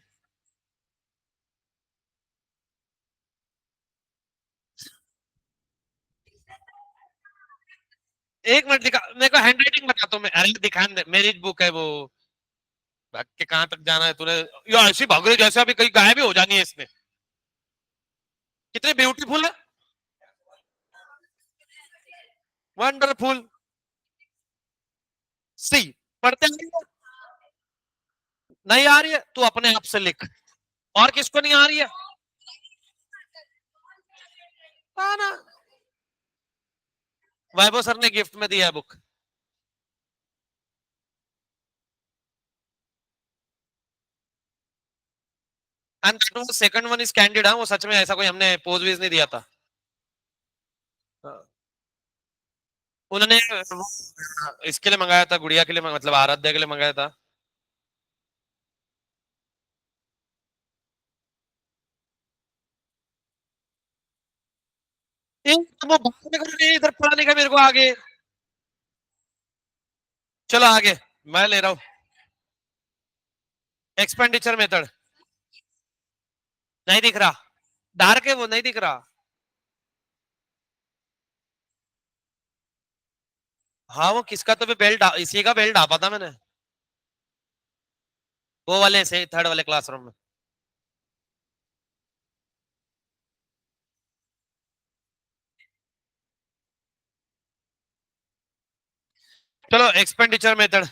एक मिनट दिखा मेरे को, हैंडराइटिंग बताता हूँ मैं। अरे दिखा, मेरी बुक है वो। भाग के कहाँ तक जाना है तूने? ये ऐसी भाग रही जैसे अभी कहीं गायब ही हो जानी है इसमें। कितनी ब्यूटीफुल है। वंडरफुल। सी। पढ़ते नहीं? नहीं आ रही है, तू अपने आप से लिख। और किसको नहीं आ रही है? ना। वैभव सर ने गिफ्ट में दिया है book. And second one is candid. हाँ वो सच में ऐसा कोई हमने पोज वीज नहीं दिया था। हाँ। उन्होंने वो इसके लिए मंगाया था, गुड़िया के लिए मतलब आराध्या के लिए मंगाया था। वो बात में कर रहे हैं, इधर पढ़ाने का मेरे को आगे। चलो आगे। मैं ले रहा हूँ। Expenditure method. नहीं दिख रहा। डार्क है वो, नहीं दिख रहा। हाँ वो किसका तो भी बेल्ट, इसी का बेल्ट ढापा था मैंने। वो वाले से थर्ड वाले क्लासरूम में। चलो एक्सपेंडिचर मेथड।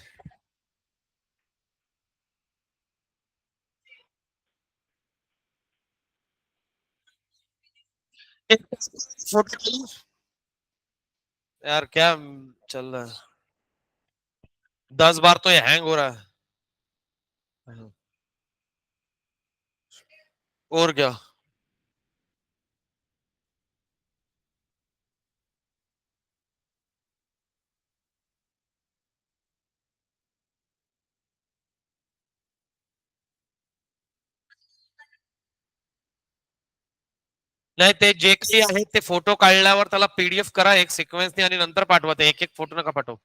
फोटो। यार क्या चल रहा है? 10 बार तो ये हैंग हो रहा है। और क्या। नाही ते जे काही आहे ते फोटो काढल्यावर त्याला पीडीएफ करा एक सिक्वेन्सने आणि नंतर पाठवा, ते एक एक फोटो नका पाठवू.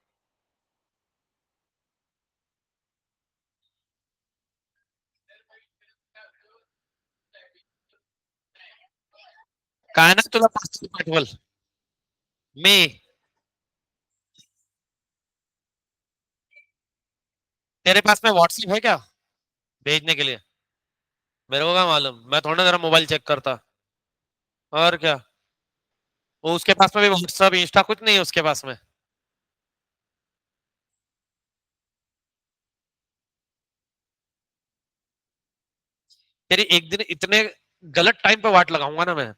काय ना तुला पार्सल पाठवल मी. तेरे पास में व्हाट्सएप है क्या भेजने के लिए? मेरे को क्या मालूम, मैं थोड़ा ना तेरा मोबाइल चेक करता. और क्या. वो उसके पास में भी व्हाट्सएप इंस्टा कुछ नहीं है उसके पास में. तेरी एक दिन इतने गलत टाइम पे वाट लगाऊंगा ना मैं.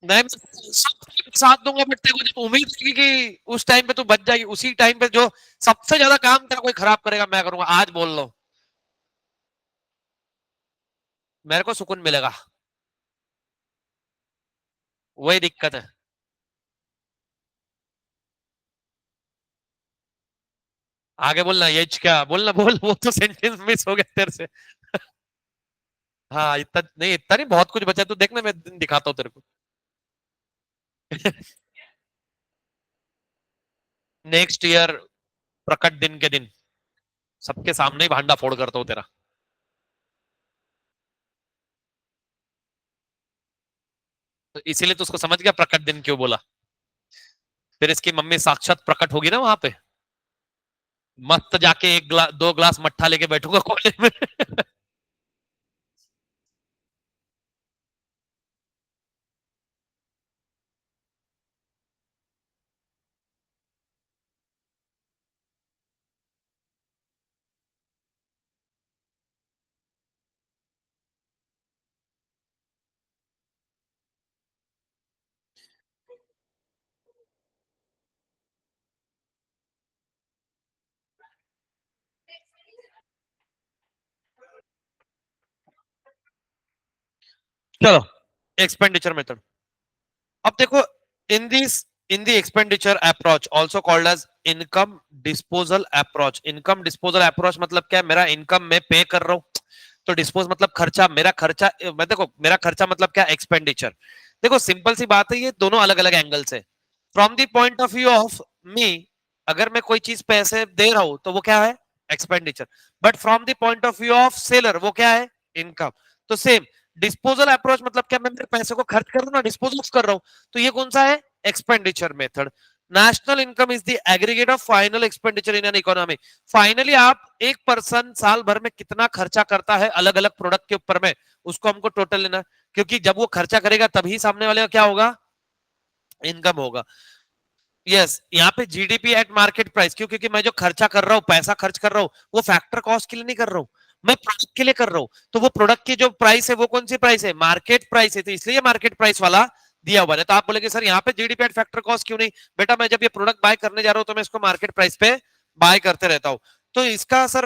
नहीं मैं सब साथ दूंगा, बट तेरे को जब उम्मीद थी कि उस टाइम पे तू बच जाएगी, उसी टाइम पे जो सबसे ज्यादा काम तेरा कोई खराब करेगा मैं करूंगा, आज बोल लो. मेरे को सुकून मिलेगा. वही दिक्कत है. आगे बोलना, ये क्या बोलना, बोल वो तो सेंटेंस मिस हो गया तेरे से. हाँ इतना नहीं, इतना नहीं, बहुत कुछ बचा है, तू देखना मैं दिन दिखाता हूँ तेरे को. नेक्स्ट ईयर प्रकट दिन के दिन सबके सामने ही भांडा फोड़ करता हूँ तेरा. तो इसीलिए तो उसको समझ गया प्रकट दिन क्यों बोला. फिर इसकी मम्मी साक्षात प्रकट होगी ना वहां पे. मस्त जाके एक ग्लास 2 ग्लास मट्ठा लेके बैठूंगा कॉलेज में. चलो, एक्सपेंडिचर मेथड. अब देखो, in this in the expenditure approach also called as income disposal approach. Income disposal approach मतलब क्या, मेरा इनकम मैं पे कर रहा हूँ, तो डिस्पोज मतलब खर्चा, मेरा खर्चा, मैं देखो मेरा खर्चा मतलब क्या, एक्सपेंडिचर. देखो सिंपल सी बात है, ये दोनों अलग अलग एंगल से. From the point of view of me, अगर मैं कोई चीज पैसे दे रहा हूं तो वो क्या है, expenditure. But from the point of view of seller वो क्या है, इनकम. तो सेम डिस्पोजल अप्रोच मतलब क्या, मैं मेरे पैसे को खर्च कर रहा हूँ ना, डिस्पोज कर रहा हूँ, तो ये कौन सा है, expenditure method. National income is the aggregate of final expenditure in an economy. Finally आप एक पर्सन साल भर में कितना खर्चा करता है अलग अलग प्रोडक्ट के ऊपर में, उसको हमको टोटल लेना. क्योंकि जब वो खर्चा करेगा तभी सामने वाले का क्या होगा, इनकम होगा. यस yes, यहाँ पे जीडीपी एट मार्केट प्राइस. क्यों, क्योंकि मैं जो खर्चा कर रहा हूँ, पैसा खर्च कर रहा हूँ, वो फैक्टर कॉस्ट के लिए नहीं कर रहा हूँ, मैं प्रोडक्ट के लिए कर रहा हूँ. तो वो प्रोडक्ट की जो प्राइस है वो कौन सी प्राइस है, मार्केट प्राइस है, तो इसलिए मार्केट प्राइस वाला दिया हुआ है. तो आप बोलेंगे सर यहाँ पे जीडीपी एट फैक्टर कॉस्ट क्यों नहीं. बेटा मैं जब ये प्रोडक्ट बाय करने जा रहा हूँ तो मैं इसको मार्केट प्राइस पे बाय करते रहता हूँ. तो इसका सर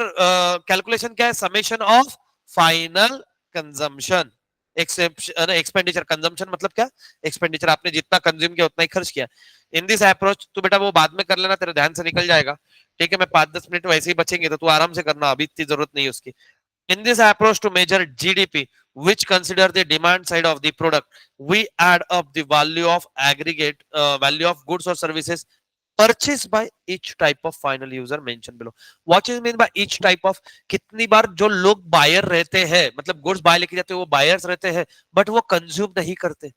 कैलकुलेशन क्या है, summation of final consumption expenditure. Consumption मतलब क्या, एक्सपेंडिचर, आपने जितना कंज्यूम किया उतना ही खर्च किया. इन दिस अप्रोच, तो बेटा वो बाद में कर लेना, तेरे ध्यान से निकल जाएगा. ठीक है, मैं 5-10 मिनट वैसे ही बचेंगे तो तू आराम से करना, अभी इतनी जरूरत नहीं है उसकी. In this approach to measure GDP which consider the demand side of the product, we add up the value of aggregate value of goods or services purchased by each type of final user mentioned below. What is mean by each type of, कितनी बार जो लोग buyer रहते हैं, मतलब goods by लेके जाते हैं वो बायर्स रहते हैं, बट वो कंज्यूम नहीं करते.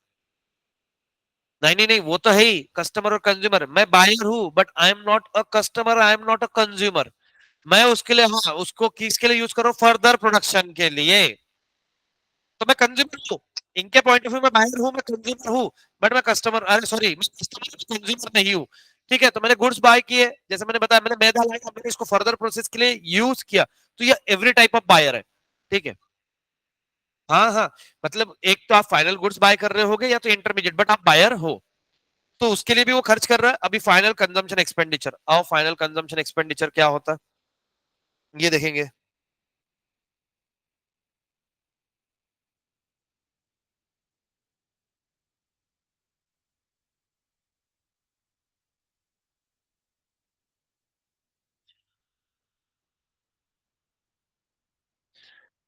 नहीं नहीं नहीं, वो तो है ही, कस्टमर और कंज्यूमर. मैं बायर हूं but I am not a customer, I am not a consumer. मैं उसके लिए, हाँ उसको किसके लिए यूज करो, फर्दर प्रोडक्शन के लिए. तो मैं कंज्यूमर हूँ, इनके पॉइंट ऑफ व्यू में बायर हूँ, मैं कंज्यूमर हूँ, बट मैं कस्टमर, अरे सॉरी, मैं कस्टमर कंज्यूमर नहीं हूँ. ठीक है, तो मैंने गुड्स बाय किए, जैसे मैंने बताया, मैंने मैदा लाया, मैंने इसको फर्दर प्रोसेस के लिए यूज किया, तो ये एवरी टाइप ऑफ बायर है. ठीक है. हाँ हाँ, मतलब एक तो आप फाइनल गुड्स बाय कर रहे होगे या तो इंटरमीडिएट, बट आप बायर हो, तो उसके लिए भी वो खर्च कर रहा है. अभी फाइनल कंजम्पशन एक्सपेंडिचर, और फाइनल कंजम्पशन एक्सपेंडिचर क्या होता है, ये देखेंगे.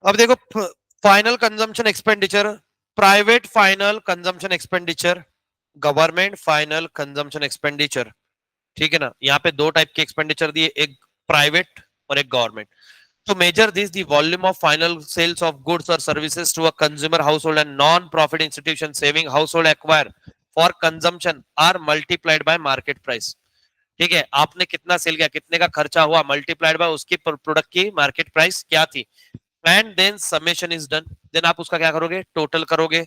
अब देखो, final consumption expenditure, private final consumption expenditure, government final consumption expenditure. ठीक है ना, यहाँ पे दो टाइप के एक्सपेंडिचर दिए, एक प्राइवेट और एक government. To measure this, the volume of final sales of goods or services to a consumer household and non-profit institution saving household acquire for consumption are multiplied by market price। ठीक है, आपने कितना cell किया, कितने का खर्चा हुआ, multiplied by उसकी प्रोडक्ट की मार्केट प्राइस क्या थी, and then summation is done. Then आप उसका क्या करोगे, टोटल करोगे।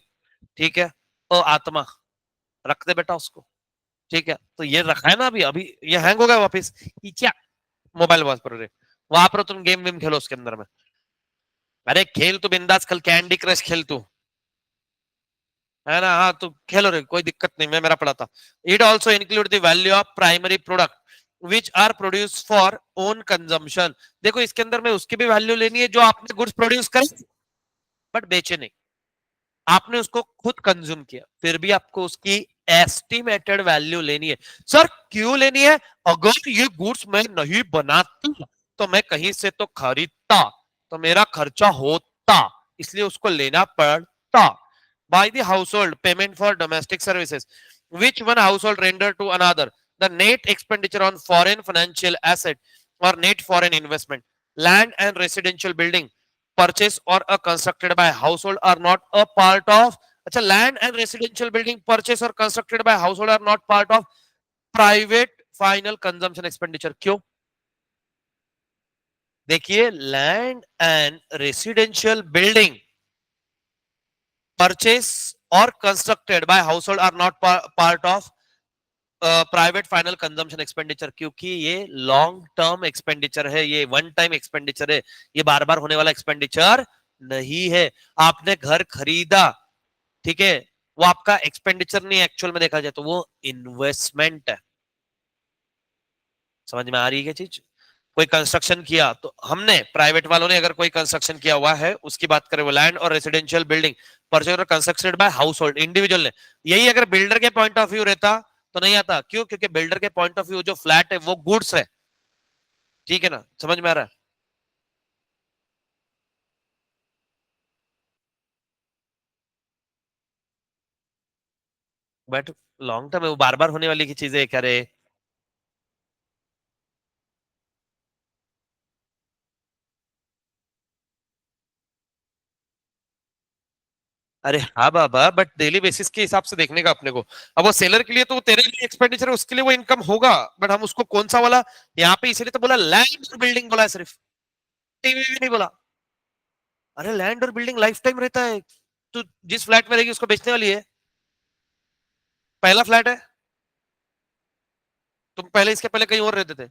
ठीक है, तो आत्मा रख दे बेटा उसको। ठीक है, तो ये रखा है ना, अभी अभी ये हैंग हो गया वापिस, क्या मोबाइल वापस पर वहां पर तुम गेम वेम खेलो उसके अंदर में। अरे खेल तू बिंदास, कल कैंडी क्रश खेल तू, है ना, हाँ तू खेलो रे, कोई दिक्कत नहीं, मैं मेरा पढ़ा था। It also include the value of primary product which are produce for own consumption. देखो इसके अंदर में उसकी भी वैल्यू लेनी है जो आपने गुड्स प्रोड्यूस करे बट बेचे नहीं, आपने उसको खुद कंज्यूम किया, फिर भी आपको उसकी एस्टिमेटेड वैल्यू लेनी है। सर क्यों लेनी है, अगर ये गुड्स मैं नहीं बनाता तो मैं कहीं से तो खरीदता, तो मेरा खर्चा होता, इसलिए उसको लेना पड़ता। By the household payment for domestic services which one household render to another, the net expenditure on foreign financial asset or net foreign investment, land and residential building purchase or constructed by household are not a part of, अच्छा, land and residential building purchase or constructed by household are not part of private final consumption expenditure। क्यों, देखिए land and residential building purchase or constructed by household are not part of private final consumption expenditure, क्योंकि ये long term expenditure है, ये one time expenditure है, ये बार बार होने वाला एक्सपेंडिचर नहीं है। आपने घर खरीदा, ठीक है, वो आपका एक्सपेंडिचर नहीं, एक्चुअल में देखा जाए तो वो इन्वेस्टमेंट है। समझ में आ रही है क्या चीज, कोई कंस्ट्रक्शन किया तो हमने, प्राइवेट वालों ने अगर कोई कंस्ट्रक्शन किया हुआ है उसकी बात करें, वो लैंड और रेसिडेंशियल बिल्डिंग परचेज और constructed by house hold individual ने, यही अगर बिल्डर के पॉइंट ऑफ व्यू रहता तो नहीं आता। क्यों, क्योंकि बिल्डर के पॉइंट ऑफ व्यू जो फ्लैट है वो गुड्स है। ठीक है ना, समझ में आ रहा है। बट लॉन्ग टर्म है, वो बार बार होने वाली की चीजें करे। अरे हाँ बाबा, बट डेली बेसिस के हिसाब से देखने का अपने को। अब वो सेलर के लिए तो तेरे लिए एक्सपेंडिचर है, उसके लिए वो इनकम होगा, बट हम उसको कौन सा वाला, यहाँ पे इसीलिए तो बोला लैंड और बिल्डिंग बोला है सिर्फ, टीवी भी नहीं बोला। अरे लैंड और बिल्डिंग लाइफ टाइम रहता है, तो जिस फ्लैट में रहेगी उसको बेचने वाली है। पहला फ्लैट है, तुम पहले इसके पहले कहीं और रहते थे,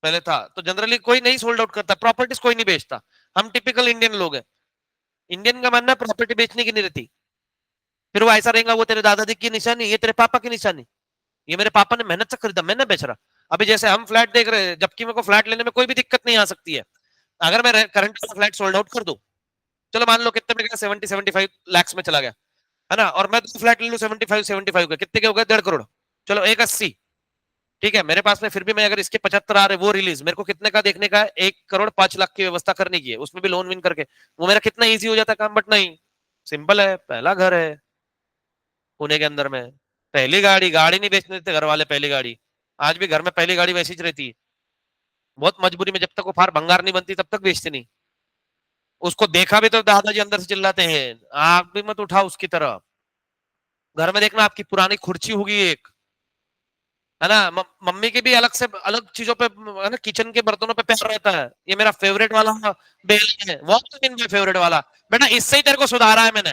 पहले था तो जनरली कोई नहीं सोल्ड आउट करता, प्रॉपर्टीज कोई नहीं बेचता। हम टिपिकल इंडियन लोग हैं, इंडियन का मानना प्रॉपर्टी बेचने की नहीं रहती। फिर वो ऐसा रहेगा, वो तेरे दादाजी की निशानी, ये तेरे पापा की निशानी, ये मेरे पापा ने मेहनत से खरीदा, मैं ना बेच रहा। अभी जैसे हम फ्लैट देख रहे हैं, जबकि मेरे को फ्लैट लेने में कोई भी दिक्कत नहीं आ सकती है, अगर मैं करंट फ्लैट सोल्ड आउट कर दूं, चलो मान लो कितने में, 70-75 लाख में चला गया, है ना, और मैं तो फ्लैट ले लू 75-75 का, कितने के हो गए, 1.5 करोड़। चलो 180, ठीक है, मेरे पास में फिर भी, मैं अगर इसके 75 आ रहे वो रिलीज, मेरे को कितने का देखने का है, 1 करोड़ 5 लाख की व्यवस्था करने की है, उसमें भी लोन विन करके, वो मेरा कितना ईजी हो जाता है काम। बट नहीं, सिंपल है, पहला घर है पुणे के अंदर में, पहली गाड़ी, गाड़ी नहीं बेचने देते घर वाले, पहली गाड़ी, आज भी घर में पहली गाड़ी वैसी रहती है, बहुत मजबूरी में, जब तक वो फार भंगार नहीं बनती तब तक बेचते नहीं। उसको देखा भी तो दादाजी अंदर से चिल्लाते हैं, आग भी मत उठाओ उसकी तरफ। घर में देखना आपकी पुरानी खुर्ची होगी एक, है ना, मम्मी के भी अलग से अलग चीजों पे, है ना, किचन के बर्तनों पे प्यार रहता है। ये मेरा फेवरेट वाला बेल है, वो फेवरेट वाला, बेटा इससे ही तेरे को सुधारा है मैंने।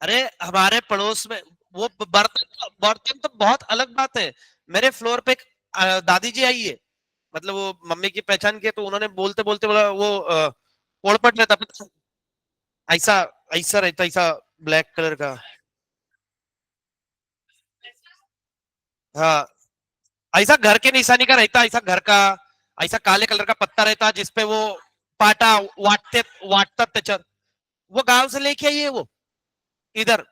अरे हमारे पड़ोस में वो बर्तन, बर्तन तो बहुत अलग बात है। मेरे फ्लोर पे एक दादी जी आई है, मतलब वो मम्मी की पहचान की है, तो उन्होंने बोलते बोलते बोला, वो पोड़पट रहता, ऐसा ऐसा रहता, ऐसा ब्लैक कलर का। हाँ, ऐसा घर के निशानी का रहता, ऐसा घर का, ऐसा काले कलर का पत्ता रहता जिसपे वो पाटा वाटते, वाटतात त्याच्यात। वो गांव से लेके आई है वो इधर,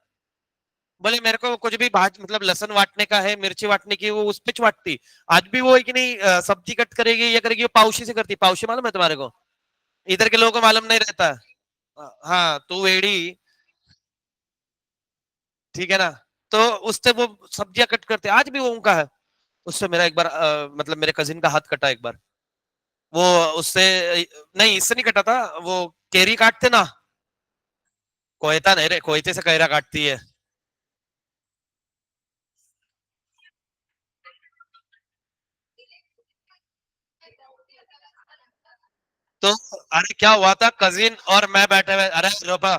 बोले मेरे को कुछ भी भाज मतलब लहसुन वाटने का है, मिर्ची वाटने की, वो उस पे वाटती। आज भी वो है कि नहीं, सब्जी कट करेगी या करेगी, वो पाउशी से करती। पाउशी मालूम है तुम्हारे को? इधर के लोगों को मालूम नहीं रहता। हाँ, तो वेड़ी, ठीक है ना। तो उससे वो सब्जियां कट करते, आज भी वो उनका है। उससे मेरा एक बार मतलब मेरे कजिन का हाथ कटा एक बार। वो उससे, नहीं इससे नहीं कटा था, वो केरी काटते ना। कोयता नहीं रे, कोयते से कैरा काटती है। तो अरे क्या हुआ था, कजिन और मैं बैठे हुए, अरे रोपा।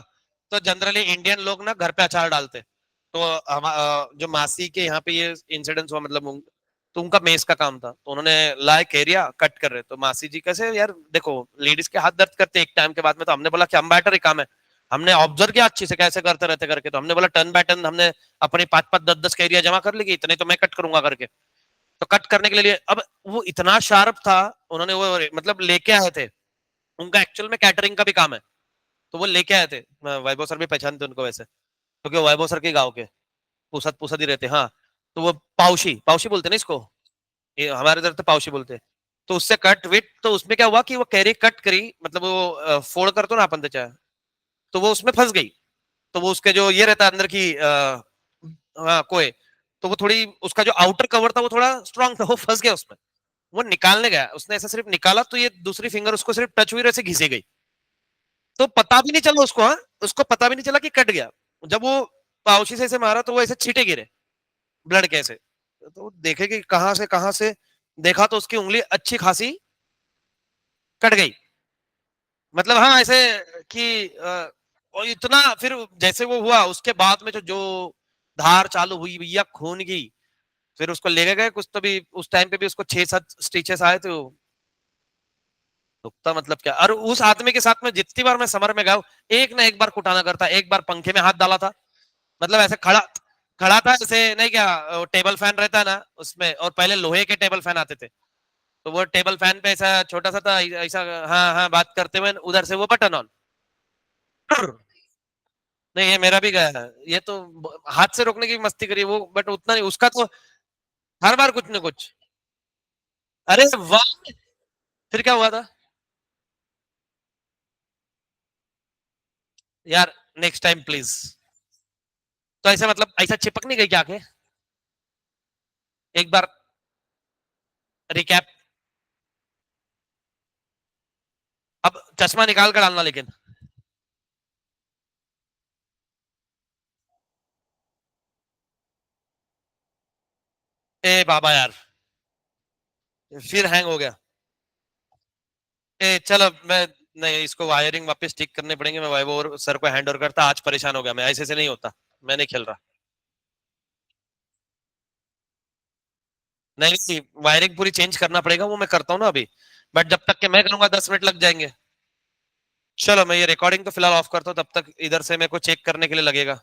तो जनरली इंडियन लोग ना घर पे अचार डालते। तो जो मासी के यहाँ पे ये इंसिडेंस हुआ, मतलब तो उनका मेस का काम था, तो उन्होंने लाए केरिया कट कर रहे, तो मासी जी कैसे यार देखो, लेडीज के हाथ दर्द करते एक टाइम के बाद में, तो हमने बोला कि हम बैटर ही काम है। हमने ऑब्जर्व किया अच्छे से कैसे करते रहते करके, तो हमने बोला टर्न बाय टर्न हमने अपनी 5-5 10-10 कैरिया जमा कर ली, इतने तो मैं कट करूंगा करके। तो कट करने के लिए अब वो इतना शार्प था, उन्होंने वो मतलब लेके आए थे। उनका एक्चुअल में कैटरिंग का भी काम है। तो वो लेके आए थे, वैभव सर भी पहचानते उनको वैसे, क्योंकि वो वैभव सर के गाँव के पुसद पुसद ही रहते, हाँ। तो वो पाउशी पाउशी बोलते ना इसको, ये हमारे इधर तो पाउशी बोलते हैं। तो उससे कट विट, तो उसमें क्या हुआ कि वो कैरी कट करी, मतलब वो फोल्ड कर दो ना अपन तो चाहे, तो वो उसमें फंस गई। तो वो उसके जो ये रहता है अंदर की हाँ कोई, तो वो थोड़ी उसका जो आउटर कवर था वो थोड़ा स्ट्रांग था, वो फंस गया उसमें। वो निकालने गया, उसने ऐसा सिर्फ निकाला, तो ये दूसरी फिंगर उसको सिर्फ टच हुई, ऐसे घिसी गई। तो पता भी नहीं चला उसको, हाँ, उसको पता भी नहीं चला कि कट गया। जब वो पाउची से ऐसे मारा, तो वो ऐसे छींटे गिरे ब्लड कैसे। तो देखे कि कहां से देखा, तो उसकी उंगली अच्छी खासी कट गई। मतलब हाँ ऐसे कि और इतना फिर जैसे वो हुआ, उसके बाद में जो धार चालू हुई भैया खून की। फिर उसको लेके गए कुछ, तो भी उस टाइम पे भी उसको 6-7 स्टिचेस आए थे। दुखता मतलब क्या, और उस आदमी के साथ में जितनी बार मैं समर में गया, एक ना एक बार कुटाना करता, एक बार पंखे में हाथ डाला था। मतलब ऐसे खड़ा खड़ा था, जैसे नहीं क्या, टेबल फैन रहता है ना उसमें, और पहले लोहे के टेबल फैन आते थे। तो वो टेबल फैन पे ऐसा छोटा सा था ऐसा, हाँ हाँ बात करते हुए उधर से वो बटन ऑन। नहीं ये मेरा भी गया है, ये तो हाथ से रोकने की मस्ती करी वो, बट उतना नहीं उसका तो, हर बार कुछ न कुछ। अरे वाह, फिर क्या हुआ था यार, नेक्स्ट टाइम प्लीज। तो ऐसा मतलब ऐसा चिपक नहीं गई क्या आके? एक बार रिकैप। अब चश्मा निकाल कर डालना लेकिन। ए बाबा यार, फिर हैंग हो गया। ए चलो मैं, नहीं इसको वायरिंग वापस ठीक करने पड़ेंगे, मैं वो और सर को हैंड ओवर करता, आज परेशान हो गया मैं, ऐसे से नहीं होता। मैं नहीं खेल रहा। नहीं वायरिंग पूरी चेंज करना पड़ेगा, वो मैं करता हूँ ना अभी। बट जब तक के मैं करूंगा 10 मिनट लग जाएंगे। चलो मैं ये रिकॉर्डिंग तो फिलहाल ऑफ करता हूँ, तब तक इधर से मेरे को चेक करने के लिए लगेगा।